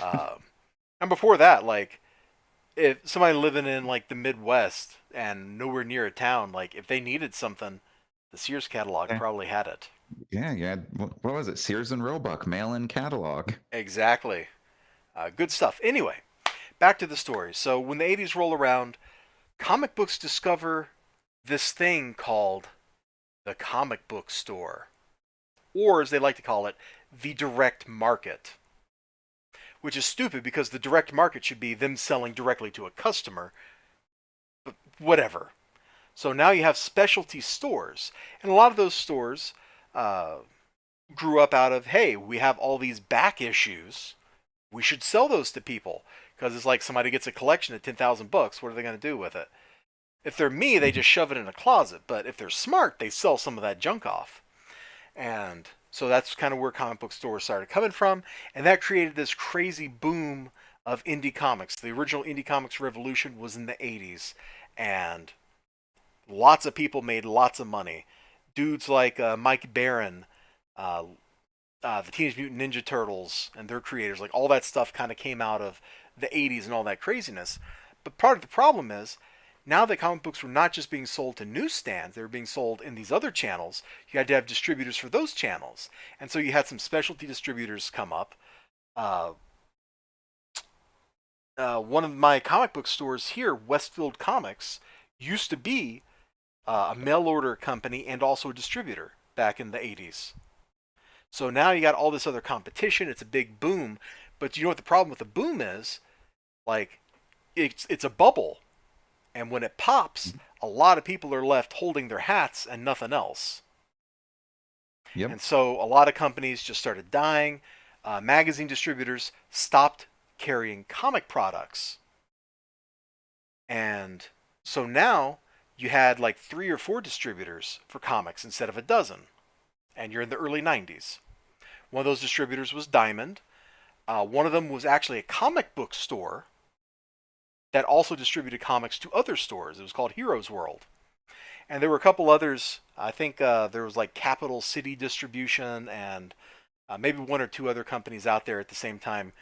Uh, and before that, like, if somebody living in like the Midwest and nowhere near a town, like, if they needed something, the Sears catalog Yeah, probably had it. yeah, yeah. What was it? Sears and Roebuck mail-in catalog. Exactly. Good stuff. Anyway, back to the story. So when the 80s roll around, comic books discover this thing called the comic book store, or as they like to call it, the direct market. Which is stupid because the direct market should be them selling directly to a customer, but whatever. So now you have specialty stores, and a lot of those stores uh, grew up out of, hey, we have all these back issues, we should sell those to people, because it's like somebody gets a collection of 10,000 books. What are they going to do with it? If they're me, they just shove it in a closet. But if they're smart, they sell some of that junk off. And so that's kind of where comic book stores started coming from. And that created this crazy boom of indie comics. The original indie comics revolution was in the 80s. And lots of people made lots of money. Dudes like Mike Baron, uh, the Teenage Mutant Ninja Turtles, and their creators, like all that stuff kind of came out of the 80s and all that craziness. But part of the problem is, now that comic books were not just being sold to newsstands, they were being sold in these other channels. You had to have distributors for those channels. And so you had some specialty distributors come up. Uh, one of my comic book stores here, Westfield Comics, used to be a mail order company and also a distributor back in the 80s. So now you got all this other competition. It's a big boom. But you know what the problem with the boom is? Like, it's a bubble. And when it pops, a lot of people are left holding their hats and nothing else. Yep. And so a lot of companies just started dying. Magazine distributors stopped carrying comic products. And so now you had like 3 or 4 distributors for comics instead of a dozen. And you're in the early 90s. One of those distributors was Diamond. One of them was actually a comic book store that also distributed comics to other stores. It was called Heroes World. And there were a couple others. I think there was like Capital City Distribution and maybe one or two other companies out there at the same time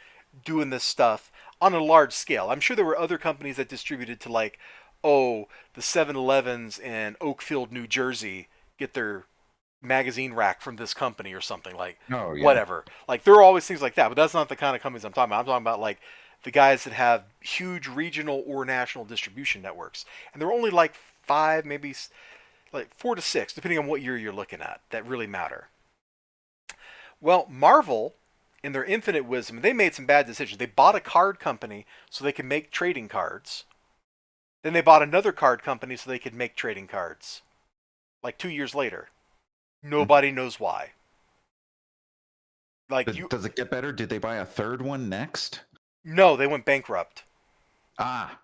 doing this stuff on a large scale. I'm sure there were other companies that distributed to like, oh, the 7-Elevens in Oakfield, New Jersey get their magazine rack from this company or something like Oh yeah. whatever. Like there are always things like that, but that's not the kind of companies I'm talking about. I'm talking about like the guys that have huge regional or national distribution networks. And there are only like 5, maybe like 4 to 6, depending on what year you're looking at, that really matter. Well, Marvel, in their infinite wisdom, they made some bad decisions. They bought a card company so they could make trading cards. Then they bought another card company so they could make trading cards. Like 2 years later. Nobody knows why. Like Does it get better? Did they buy a third one next? No, they went bankrupt. Ah.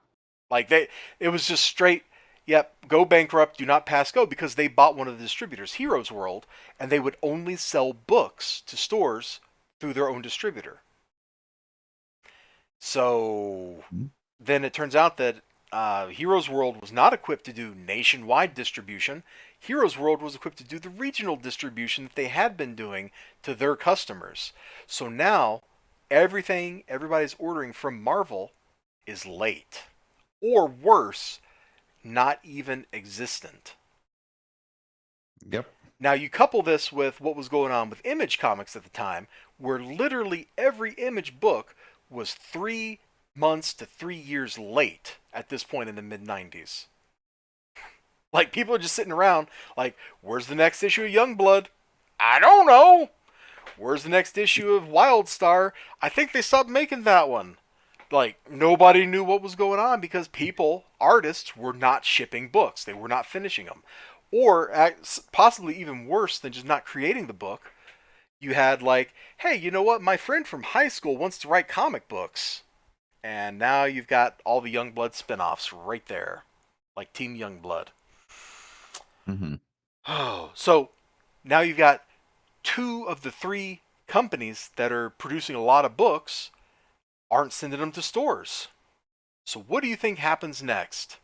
Like it was just straight, yep, go bankrupt, do not pass go, because they bought one of the distributors, Heroes World, and they would only sell books to stores through their own distributor. So then it turns out that Heroes World was not equipped to do nationwide distribution. Heroes World was equipped to do the regional distribution that they had been doing to their customers. So now everything everybody's ordering from Marvel is late. Or worse, not even existent. Yep. Now you couple this with what was going on with Image Comics at the time, where literally every Image book was 3 months to 3 years late at this point in the mid-90s. Like, people are just sitting around like, where's the next issue of Youngblood? I don't know. Where's the next issue of Wildstar? I think they stopped making that one. Like, nobody knew what was going on because people, artists, were not shipping books. They were not finishing them. Or, possibly even worse than just not creating the book, you had like, hey, you know what? My friend from high school wants to write comic books. And now you've got all the Youngblood spin-offs right there. Like Team Youngblood. Mm-hmm. Oh, so now you've got 2 of the 3 companies that are producing a lot of books aren't sending them to stores. So what do you think happens next?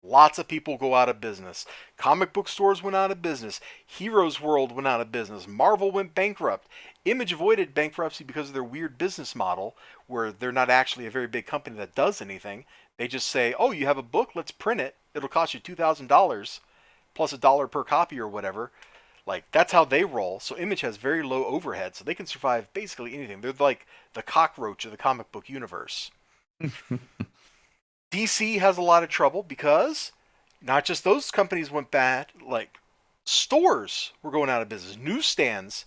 Lots of people go out of business. Comic book stores went out of business. Heroes World went out of business. Marvel went bankrupt. Image avoided bankruptcy because of their weird business model where they're not actually a very big company that does anything. They just say, oh, you have a book, let's print it. It'll cost you $2,000 plus $1 per copy or whatever. Like, that's how they roll. So Image has very low overhead, so they can survive basically anything. They're like the cockroach of the comic book universe. DC has a lot of trouble because not just those companies went bad, like stores were going out of business. Newsstands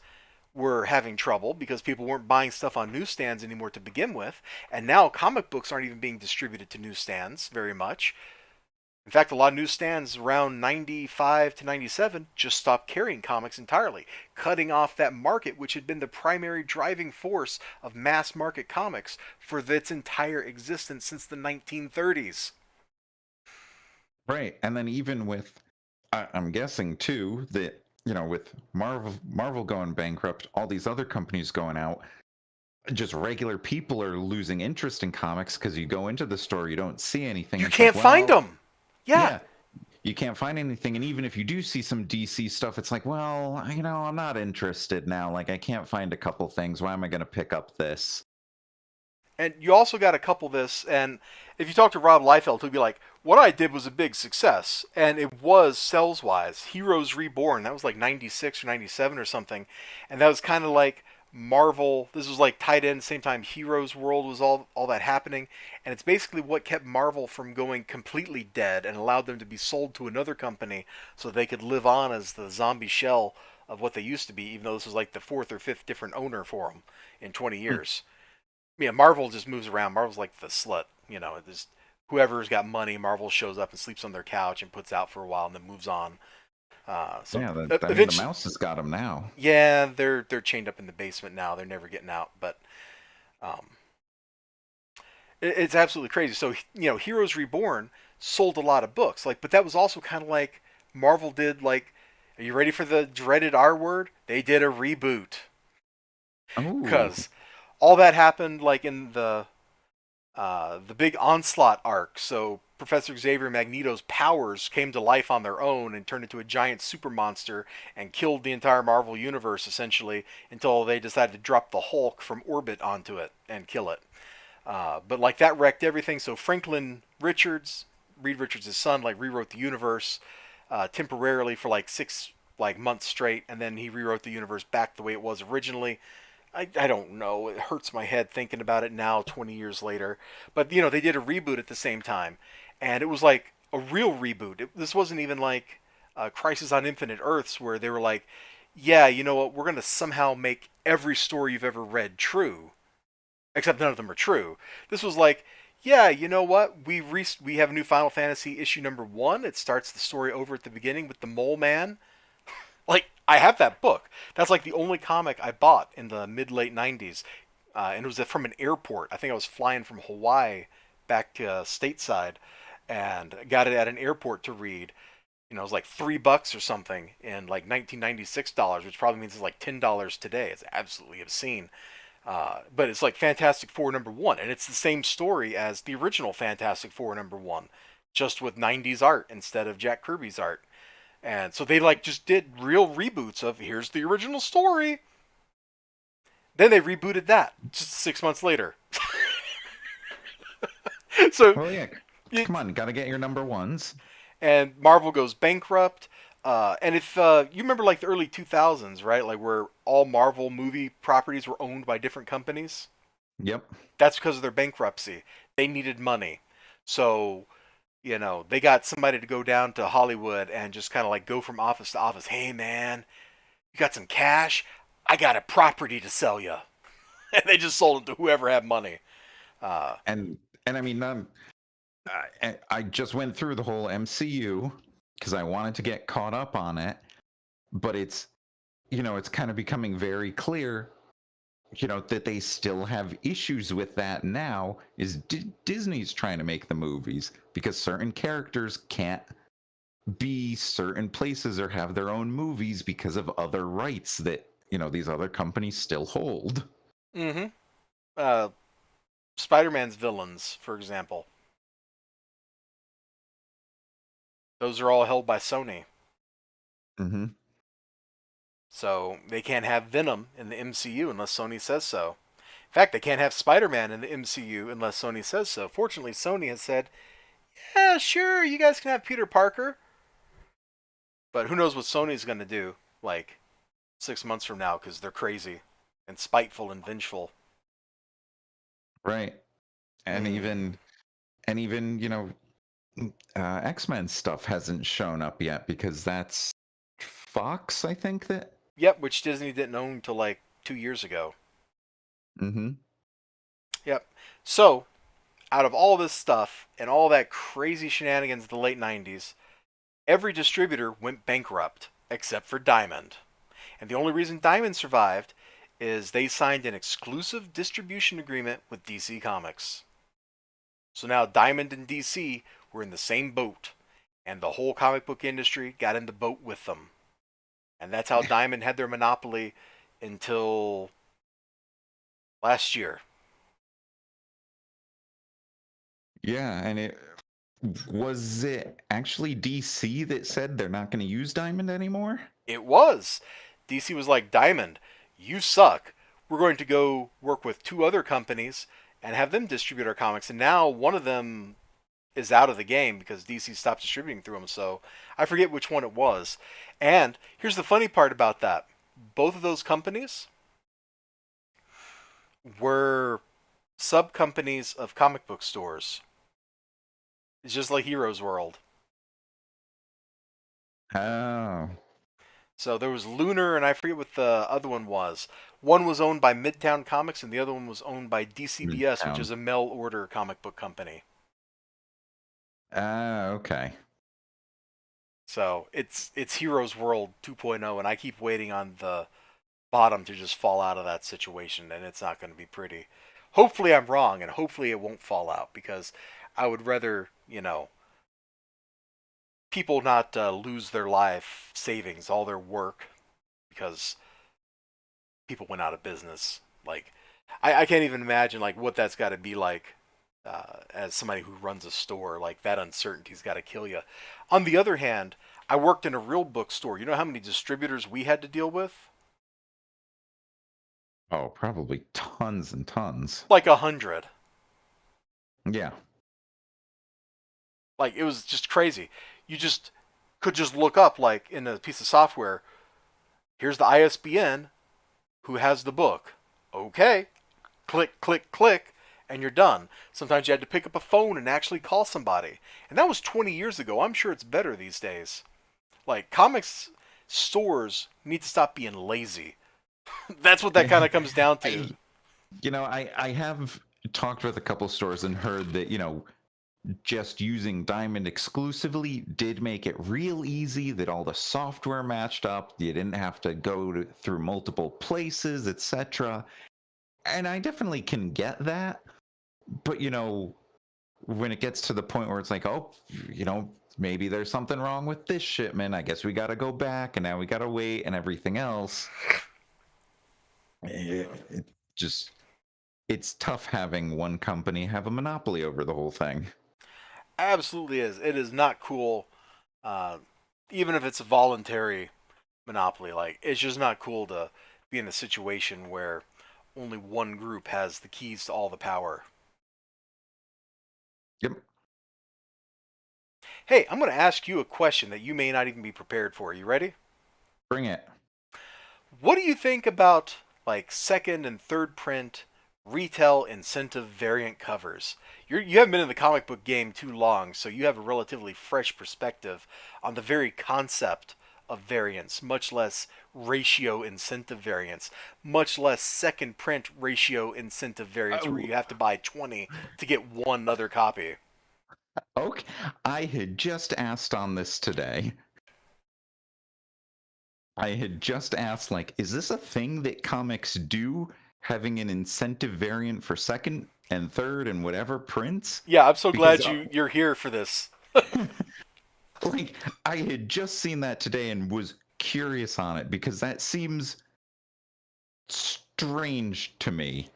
were having trouble because people weren't buying stuff on newsstands anymore to begin with. And now comic books aren't even being distributed to newsstands very much. In fact, a lot of newsstands around 95 to 97 just stopped carrying comics entirely, cutting off that market which had been the primary driving force of mass market comics for its entire existence since the 1930s. Right. And then even with, I'm guessing too, that, you know, with Marvel going bankrupt, all these other companies going out, just regular people are losing interest in comics because you go into the store, you don't see anything. You It's can't like, find well, them. Yeah. You can't find anything. And even if you do see some DC stuff, it's like, well, you know, I'm not interested now. Like, I can't find a couple things. Why am I going to pick up this? And you also got to couple this, and if you talk to Rob Liefeld, he'll be like, what I did was a big success. And it was sales-wise. Heroes Reborn, that was like 96 or 97 or something. And that was kind of like Marvel, this was like tied in, same time Heroes World was all that happening. And it's basically what kept Marvel from going completely dead and allowed them to be sold to another company so they could live on as the zombie shell of what they used to be, even though this was like the 4th or 5th different owner for them in 20 years. Yeah, Marvel just moves around. Marvel's like the slut, you know. Just whoever's got money, Marvel shows up and sleeps on their couch and puts out for a while and then moves on. So Yeah, the mouse has got them now. Yeah, they're chained up in the basement now. They're never getting out. But it's absolutely crazy. So you know, Heroes Reborn sold a lot of books, like, but that was also kind of like Marvel did. Like, are you ready for the dreaded R word? They did a reboot Oh, because all that happened like in the the big Onslaught arc. So Professor Xavier and Magneto's powers came to life on their own and turned into a giant super monster and killed the entire Marvel universe essentially until they decided to drop the Hulk from orbit onto it and kill it. But like that wrecked everything. So Franklin Richards, Reed Richards' son, like rewrote the universe temporarily for like 6 months straight, and then he rewrote the universe back the way it was originally. I don't know. It hurts my head thinking about it now, 20 years later. But they did a reboot at the same time, and it was like a real reboot. This wasn't even like Crisis on Infinite Earths, where they were like, "Yeah, you know what? We're gonna somehow make every story you've ever read true." Except none of them are true. This was like, yeah, you know what? We have a new Final Fantasy issue #1. It starts the story over at the beginning with the Mole Man. Like, I have that book. That's like the only comic I bought in the mid-late 90s. And it was from an airport. I think I was flying from Hawaii back to stateside and got it at an airport to read. It was like $3 or something in like 1996 dollars, which probably means it's like $10 today. It's absolutely obscene. But it's like Fantastic Four #1, and it's the same story as the original Fantastic Four #1, just with 90s art instead of Jack Kirby's art. And so they like just did real reboots of here's the original story. Then they rebooted that just 6 months later. So, Oh yeah, come on, gotta get your number ones. and Marvel goes bankrupt. And if you remember, like the early 2000s, right? Like where all Marvel movie properties were owned by different companies. Yep. That's because of their bankruptcy. They needed money, so they got somebody to go down to Hollywood and just kind of like go from office to office. Hey man, you got some cash? I got a property to sell you, and they just sold it to whoever had money. And I mean, I just went through the whole MCU because I wanted to get caught up on it, but it's it's kind of becoming very clear that they still have issues with that now. Is Disney's trying to make the movies because certain characters can't be certain places or have their own movies because of other rights that these other companies still hold. Mm-hmm. uh, Spider-Man's villains, for example, those are all held by Sony. Mm-hmm. So they can't have Venom in the MCU unless Sony says so. In fact, they can't have Spider-Man in the MCU unless Sony says so. Fortunately, Sony has said, yeah, sure, you guys can have Peter Parker. But who knows what Sony's going to do, like, 6 months from now, because they're crazy and spiteful and vengeful. Right. And Mm. even X-Men stuff hasn't shown up yet because that's Fox, I think that. Yep, which Disney didn't own until like 2 years ago. Mm-hmm. Yep. So, out of all this stuff and all that crazy shenanigans of the late 90s, every distributor went bankrupt except for Diamond. And the only reason Diamond survived is they signed an exclusive distribution agreement with DC Comics. So now Diamond and DC were in the same boat, and the whole comic book industry got in the boat with them. And that's how Diamond had their monopoly until last year. Yeah, and was it actually DC that said they're not going to use Diamond anymore? It was. DC was like, Diamond, you suck. We're going to go work with 2 other companies and have them distribute our comics. And now one of them is out of the game because DC stopped distributing through them. So I forget which one it was. And here's the funny part about that. Both of those companies were sub companies of comic book stores. It's just like Heroes World. Oh. So there was Lunar, and I forget what the other one was. One was owned by Midtown Comics, and the other one was owned by DCBS, which Midtown. is a mail order comic book company. Okay. So it's Heroes World 2.0, and I keep waiting on the bottom to just fall out of that situation, and it's not going to be pretty. Hopefully I'm wrong, and hopefully it won't fall out, because I would rather, people not lose their life savings, all their work, because people went out of business. Like, I can't even imagine like what that's got to be like as somebody who runs a store, like that uncertainty's got to kill you. On the other hand, I worked in a real bookstore. You know how many distributors we had to deal with? Oh, probably tons and tons. Like 100. Yeah. Like it was just crazy. You just could just look up like in a piece of software. Here's the ISBN. Who has the book? Okay. Click, click, click, and you're done. Sometimes you had to pick up a phone and actually call somebody. And that was 20 years ago. I'm sure it's better these days. Like, comics stores need to stop being lazy. That's what that kind of comes down to. I have talked with a couple stores and heard that, just using Diamond exclusively did make it real easy, that all the software matched up. You didn't have to through multiple places, etc. And I definitely can get that. But, when it gets to the point where it's like, oh, maybe there's something wrong with this shipment. I guess we got to go back, and now we got to wait and everything else. It just, it's tough having one company have a monopoly over the whole thing. Absolutely is. It is not cool, uh, even if it's a voluntary monopoly. Like, it's just not cool to be in a situation where only one group has the keys to all the power. Yep. Hey, I'm going to ask you a question that you may not even be prepared for. You ready? Bring it. What do you think about like second and third print retail incentive variant covers? You haven't been in the comic book game too long, so you have a relatively fresh perspective on the very concept of variants, much less ratio incentive variants, much less second print ratio incentive variants where you have to buy 20 to get one other copy. Okay. I had just asked on this today. I had just asked, like, is this a thing that comics do? Having an incentive variant for second and third and whatever prints? Yeah, I'm so Because, glad you're here for this. like, I had just seen that today and was curious on it because that seems strange to me.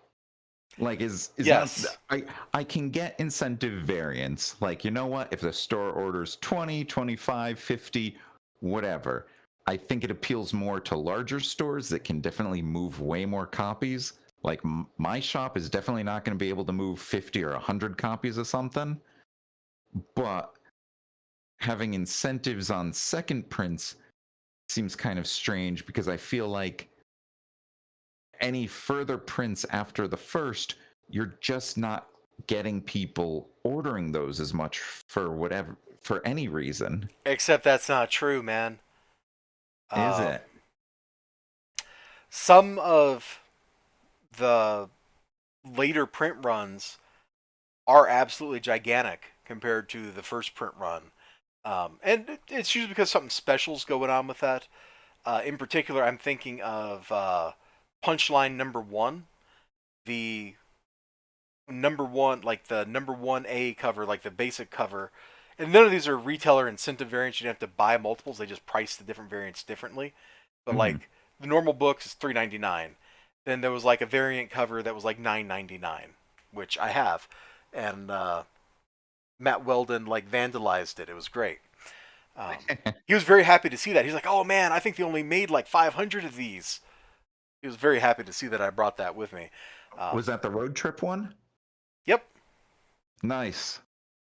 Like, is Yes. that I can get incentive variants. Like, you know what? If the store orders 20, 25, 50, whatever, I think it appeals more to larger stores that can definitely move way more copies. Like, my shop is definitely not going to be able to move 50 or 100 copies of something. But having incentives on second prints seems kind of strange because I feel like any further prints after the first, you're just not getting people ordering those as much for any reason. Except that's not true, man. Is Um, it? some of the later print runs are absolutely gigantic compared to the first print run. And it's usually because something special's going on with that. In particular, I'm thinking of Punchline number 1, the number one, like the number 1A cover, like the basic cover. And none of these are retailer incentive variants. You don't have to buy multiples. They just price the different variants differently. But Mm-hmm. like the normal books is $3.99. Then there was like a variant cover that was like $9.99, which I have, and Matt Weldon like vandalized it. It was great. He was very happy to see that. He's like, "Oh man, I think they only made like 500 of these." He was very happy to see that I brought that with me. Was that the road trip one? Yep, Nice.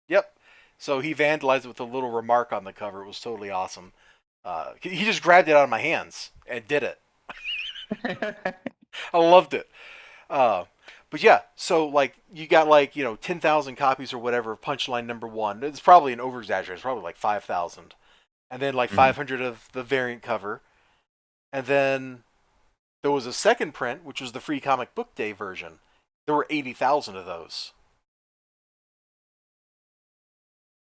yep. So he vandalized it with a little remark on the cover. It was totally awesome. He just grabbed it out of my hands and did it. I loved it. Uh, but yeah, so like you got like 10,000 copies or whatever of Punchline number 1. It's probably an over exaggeration. It's probably like 5,000, and then like Mhm. 500 of the variant cover, and then there was a second print, which was the free comic book day version. There were 80,000 of those.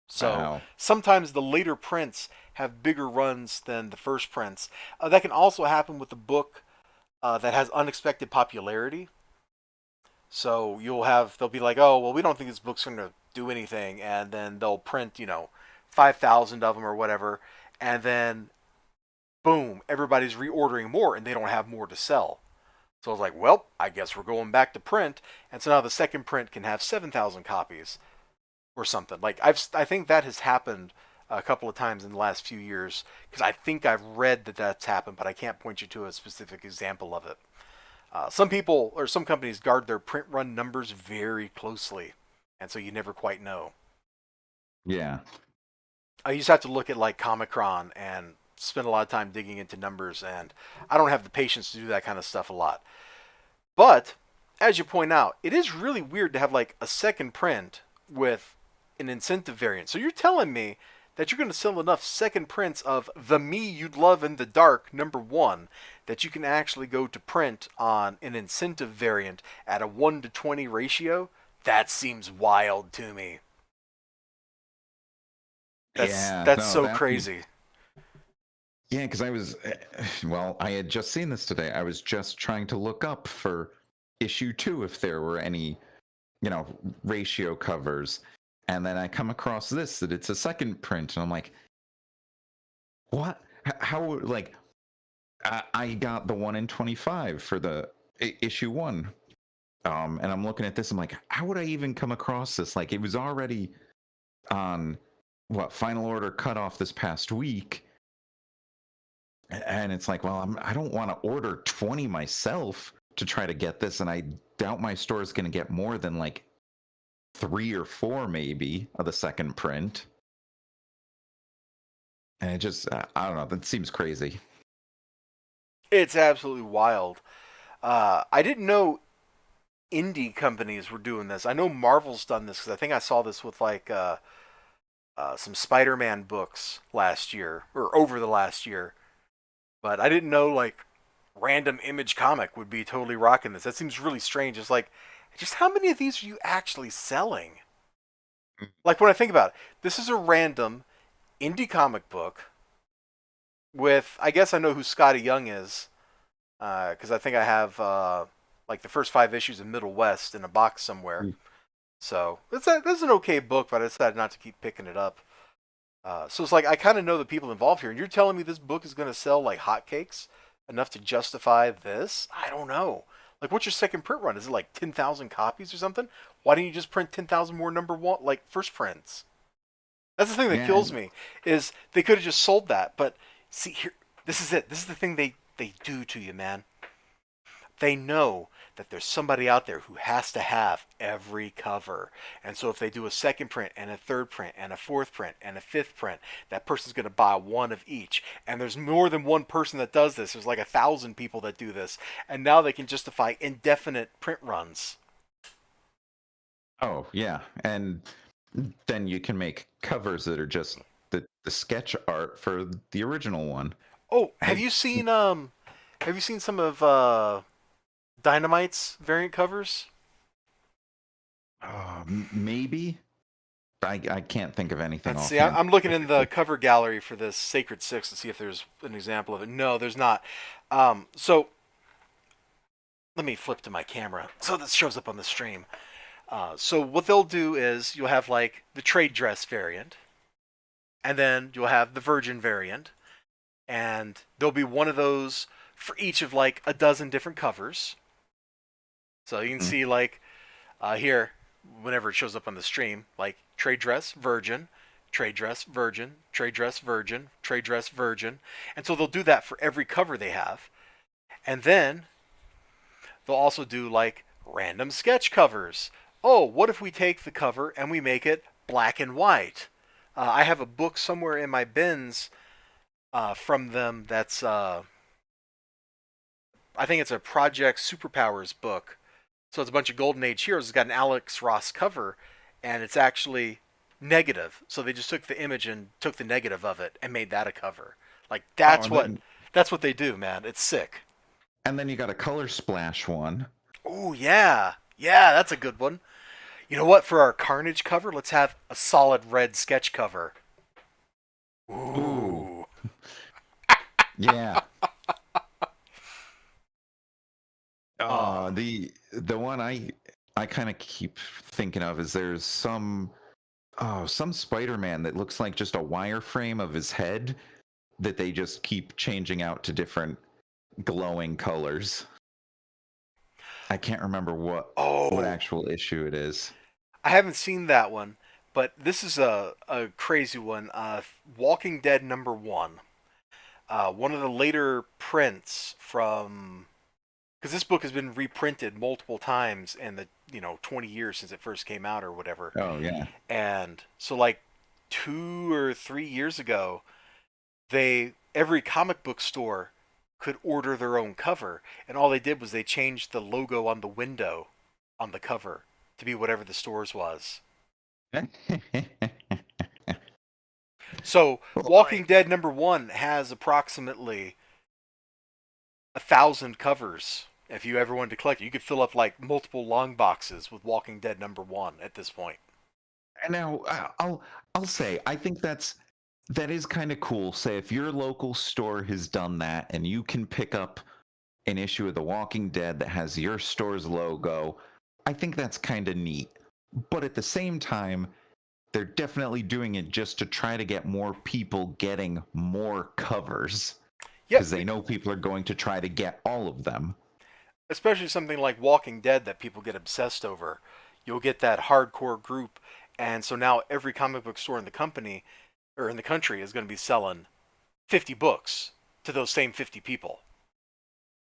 So Wow. sometimes the later prints have bigger runs than the first prints. That can also happen with a book that has unexpected popularity. So they'll be like, oh, well, we don't think this book's going to do anything. And then they'll print, 5,000 of them or whatever. And then, boom, everybody's reordering more and they don't have more to sell. So I was like, well, I guess we're going back to print. And so now the second print can have 7,000 copies or something. Like I think that has happened a couple of times in the last few years because I think I've read that that's happened, but I can't point you to a specific example of it. Some people or some companies guard their print run numbers very closely, and so you never quite know. Yeah. You just have to look at like Comicron and spend a lot of time digging into numbers, and I don't have the patience to do that kind of stuff a lot. But as you point out, it is really weird to have like a second print with an incentive variant. So you're telling me that you're going to sell enough second prints of The Me You'd Love in the Dark #1 that you can actually go to print on an incentive variant at a 1:20 ratio? That seems wild to me. That's No, so crazy. Yeah, because well, I had just seen this today. I was just trying to look up for issue 2 if there were any, ratio covers. And then I come across this, that it's a second print. And I'm like, what? How, like, I got the 1 in 25 for the issue 1. And I'm looking at this, I'm like, how would I even come across this? Like, it was already on, final order cutoff this past week. And it's like, well, I don't want to order 20 myself to try to get this. And I doubt my store is going to get more than like 3 or 4 maybe of the second print. And it just, I don't know, that seems crazy. It's absolutely wild. I didn't know indie companies were doing this. I know Marvel's done this because I think I saw this with like some Spider-Man books last year or over the last year. But I didn't know like Random Image Comic would be totally rocking this. That seems really strange. It's like, just how many of these are you actually selling? Like when I think about it, this is a random indie comic book with, I guess I know who Scotty Young is, because I think I have like the first 5 issues of Middle West in a box somewhere. So that's an okay book, but I decided not to keep picking it up. So it's like I kind of know the people involved here, and you're telling me this book is going to sell like hotcakes enough to justify this? I don't know. Like, what's your second print run? Is it like 10,000 copies or something? Why don't you just print 10,000 more #1 like first prints? That's the thing that kills me. Is they could have just sold that, but see here, this is it. This is the thing they do to you, man. They know that there's somebody out there who has to have every cover. And so if they do a second print and a third print and a fourth print and a fifth print, that person's going to buy one of each. And there's more than one person that does this. There's like 1,000 people that do this. And now they can justify indefinite print runs. Oh, yeah. And then you can make covers that are just the sketch art for the original one. Oh, have you seen some of Dynamite's variant covers? Maybe. I can't think of anything. Let's see. I'm looking in the cover gallery for this Sacred Six to see if there's an example of it. No, there's not. So let me flip to my camera so this shows up on the stream. So what they'll do is you'll have like the trade dress variant, and then you'll have the virgin variant, and there'll be one of those for each of like a dozen different covers. So you can see like here, whenever it shows up on the stream, like trade dress, virgin, trade dress, virgin, trade dress, virgin, trade dress, virgin. And so they'll do that for every cover they have. And then they'll also do like random sketch covers. Oh, what if we take the cover and we make it black and white? I have a book somewhere in my bins from them that's, I think it's a Project Superpowers book. So it's a bunch of Golden Age heroes. It's got an Alex Ross cover, and it's actually negative. So they just took the image and took the negative of it and made that a cover. Like that's what they do, man. It's sick. And then you got a color splash one. Oh yeah, that's a good one. You know what? For our Carnage cover, let's have a solid red sketch cover. Ooh. Yeah. The one I kind of keep thinking of is there's some Spider-Man that looks like just a wireframe of his head that they just keep changing out to different glowing colors. I can't remember what Oh, actual issue it is. I haven't seen that one, but this is a crazy one. Walking Dead #1. One of the later prints from, because this book has been reprinted multiple times in the 20 years since it first came out or whatever. Oh yeah. And so like 2 or 3 years ago, every comic book store could order their own cover, and all they did was they changed the logo on the window on the cover to be whatever the store's was. So Walking Boy. Dead #1 has approximately 1,000 covers. If you ever wanted to collect it, you could fill up like multiple long boxes with Walking Dead #1 at this point. And now I'll say I think that is kind of cool. Say if your local store has done that and you can pick up an issue of The Walking Dead that has your store's logo, I think that's kind of neat. But at the same time, they're definitely doing it just to try to get more people getting more covers Yep, because they know people are going to try to get all of them. especially something like Walking Dead that people get obsessed over. You'll get that hardcore group, and so now every comic book store in the company or in the country is going to be selling 50 books to those same 50 people.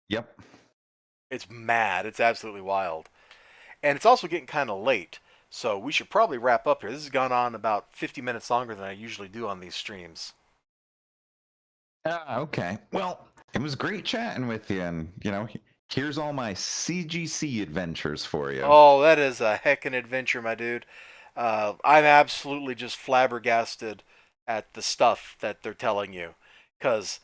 Yep. It's mad. It's absolutely wild. And it's also getting kind of late, so we should probably wrap up here. This has gone on about 50 minutes longer than I usually do on these streams. Okay. Well, it was great chatting with you, and here's all my CGC adventures for you. Oh, that is a heckin' adventure, my dude. I'm absolutely just flabbergasted at the stuff that they're telling you. Because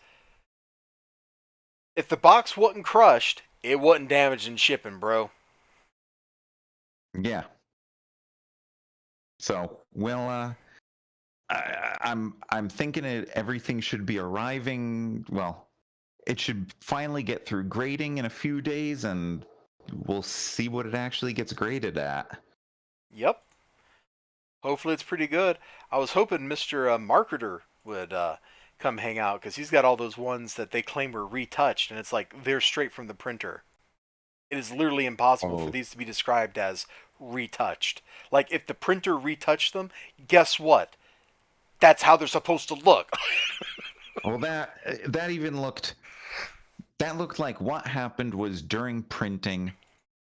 if the box wasn't crushed, it wasn't damaged in shipping, bro. Yeah. So, well, I'm thinking everything should be arriving. Well, it should finally get through grading in a few days, and we'll see what it actually gets graded at. Yep. Hopefully it's pretty good. I was hoping Mr. Marketer would come hang out because he's got all those ones that they claim were retouched, and it's like they're straight from the printer. It is literally impossible for Oh, these to be described as retouched. Like if the printer retouched them, guess what? That's how they're supposed to look. well, that even looked like what happened was during printing,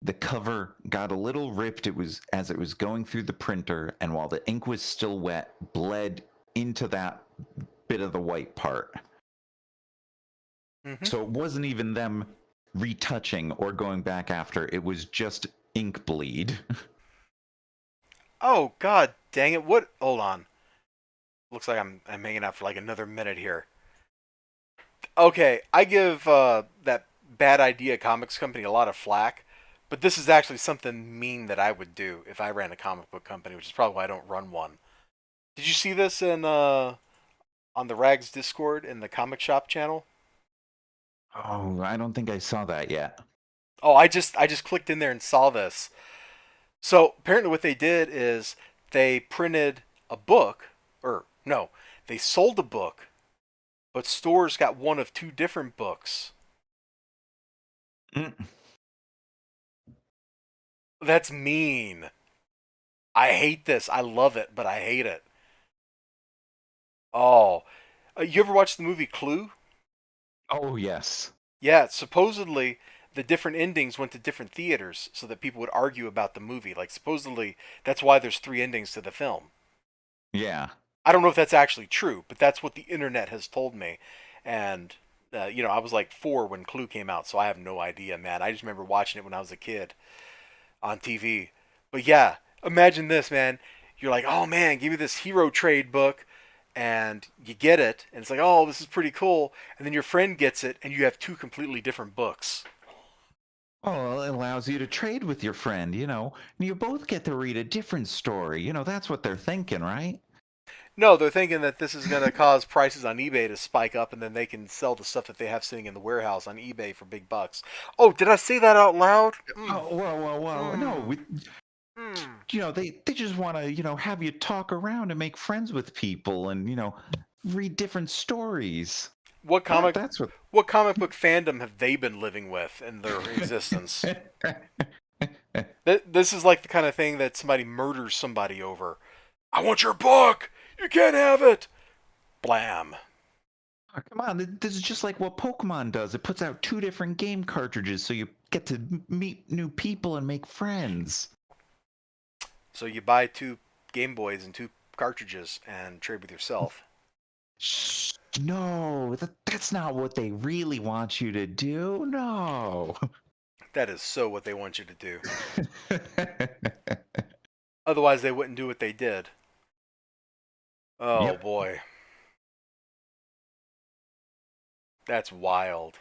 the cover got a little ripped. It was as it was going through the printer, and while the ink was still wet, bled into that bit of the white part. Mm-hmm. So it wasn't even them retouching or going back after. It was just ink bleed. Oh god dang it! What? Hold on. Looks like I'm hanging out for like another minute here. Okay, I give that Bad Idea Comics Company a lot of flack, but this is actually something mean that I would do if I ran a comic book company, which is probably why I don't run one. Did you see this in on the Rags Discord in the comic shop channel? Oh, I don't think I saw that yet. Oh, I just clicked in there and saw this. So apparently, what they did is they printed a book, or no, they sold a book, but stores got one of two different books. Mm. That's mean. I hate this. I love it, but I hate it. Oh, you ever watched the movie Clue? Oh, yes. Yeah, supposedly the different endings went to different theaters so that people would argue about the movie. Like supposedly that's why there's three endings to the film. Yeah. I don't know if that's actually true, but that's what the internet has told me. And I was like 4 when Clue came out, so I have no idea, man. I just remember watching it when I was a kid on TV. But yeah, imagine this, man. You're like, oh man, give me this hero trade book, and you get it, and it's like, oh, this is pretty cool. And then your friend gets it, and you have two completely different books. Oh, it allows you to trade with your friend, and you both get to read a different story. That's what they're thinking, right? No, they're thinking that this is going to cause prices on eBay to spike up, and then they can sell the stuff that they have sitting in the warehouse on eBay for big bucks. Oh, did I say that out loud? Oh, whoa. No, Mm. they just want to, have you talk around and make friends with people and, read different stories. what That, comic that's what. what comic book fandom have they been living with in their existence? This is like the kind of thing that somebody murders somebody over. I want your book. You can't have it. Blam. Oh, come on, this is just like what Pokemon does. It puts out 2 different game cartridges so you get to meet new people and make friends. So you buy 2 Game Boys and 2 cartridges and trade with yourself. Shh, no, that's not what they really want you to do. No. That is so what they want you to do. Otherwise, they wouldn't do what they did. Oh Yep. boy. That's wild.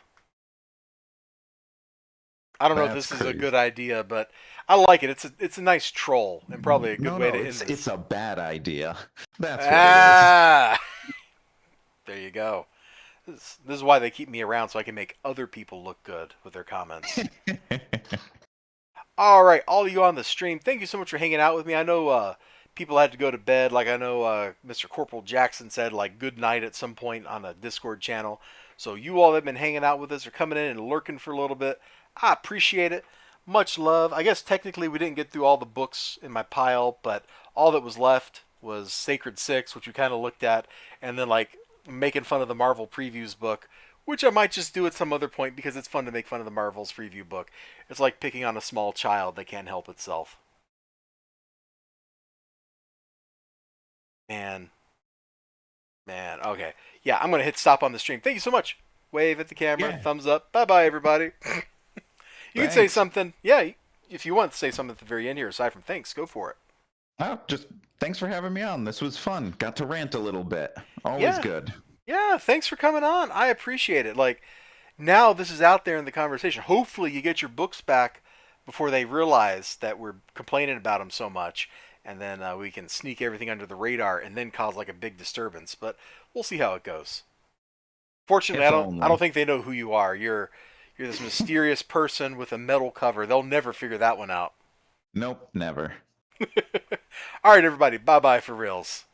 I don't know if That's this is a crazy. good idea, but I like it. It's a nice troll and probably a good No, way no, to end it's this. it's a bad idea. That's what it is. Ah, there you go. This is why they keep me around so I can make other people look good with their comments. All right, all of you on the stream, thank you so much for hanging out with me. I know people had to go to bed. Like I know Mr. Corporal Jackson said, like good night at some point on a Discord channel. So you all that have been hanging out with us or coming in and lurking for a little bit, I appreciate it. Much love. I guess technically we didn't get through all the books in my pile, but all that was left was Sacred Six, which we kind of looked at, and then like making fun of the Marvel previews book, which I might just do at some other point because it's fun to make fun of the Marvel's preview book. It's like picking on a small child that can't help itself. Man, man, okay. Yeah, I'm going to hit stop on the stream. Thank you so much. Wave at the camera, Yeah. thumbs up. Bye-bye, everybody. You can say Thanks. something. Yeah, if you want to say something at the very end here, aside from thanks, go for it. Oh, just thanks for having me on. This was fun. Got to rant a little bit. Always Yeah, good. yeah, thanks for coming on. I appreciate it. Like, now this is out there in the conversation. Hopefully you get your books back before they realize that we're complaining about them so much, and then we can sneak everything under the radar and then cause like a big disturbance. But we'll see how it goes. Fortunately, If I don't only. think they know who you are. You're this mysterious person with a metal cover. They'll never figure that one out. Nope, never. All right, everybody. Bye bye for reals.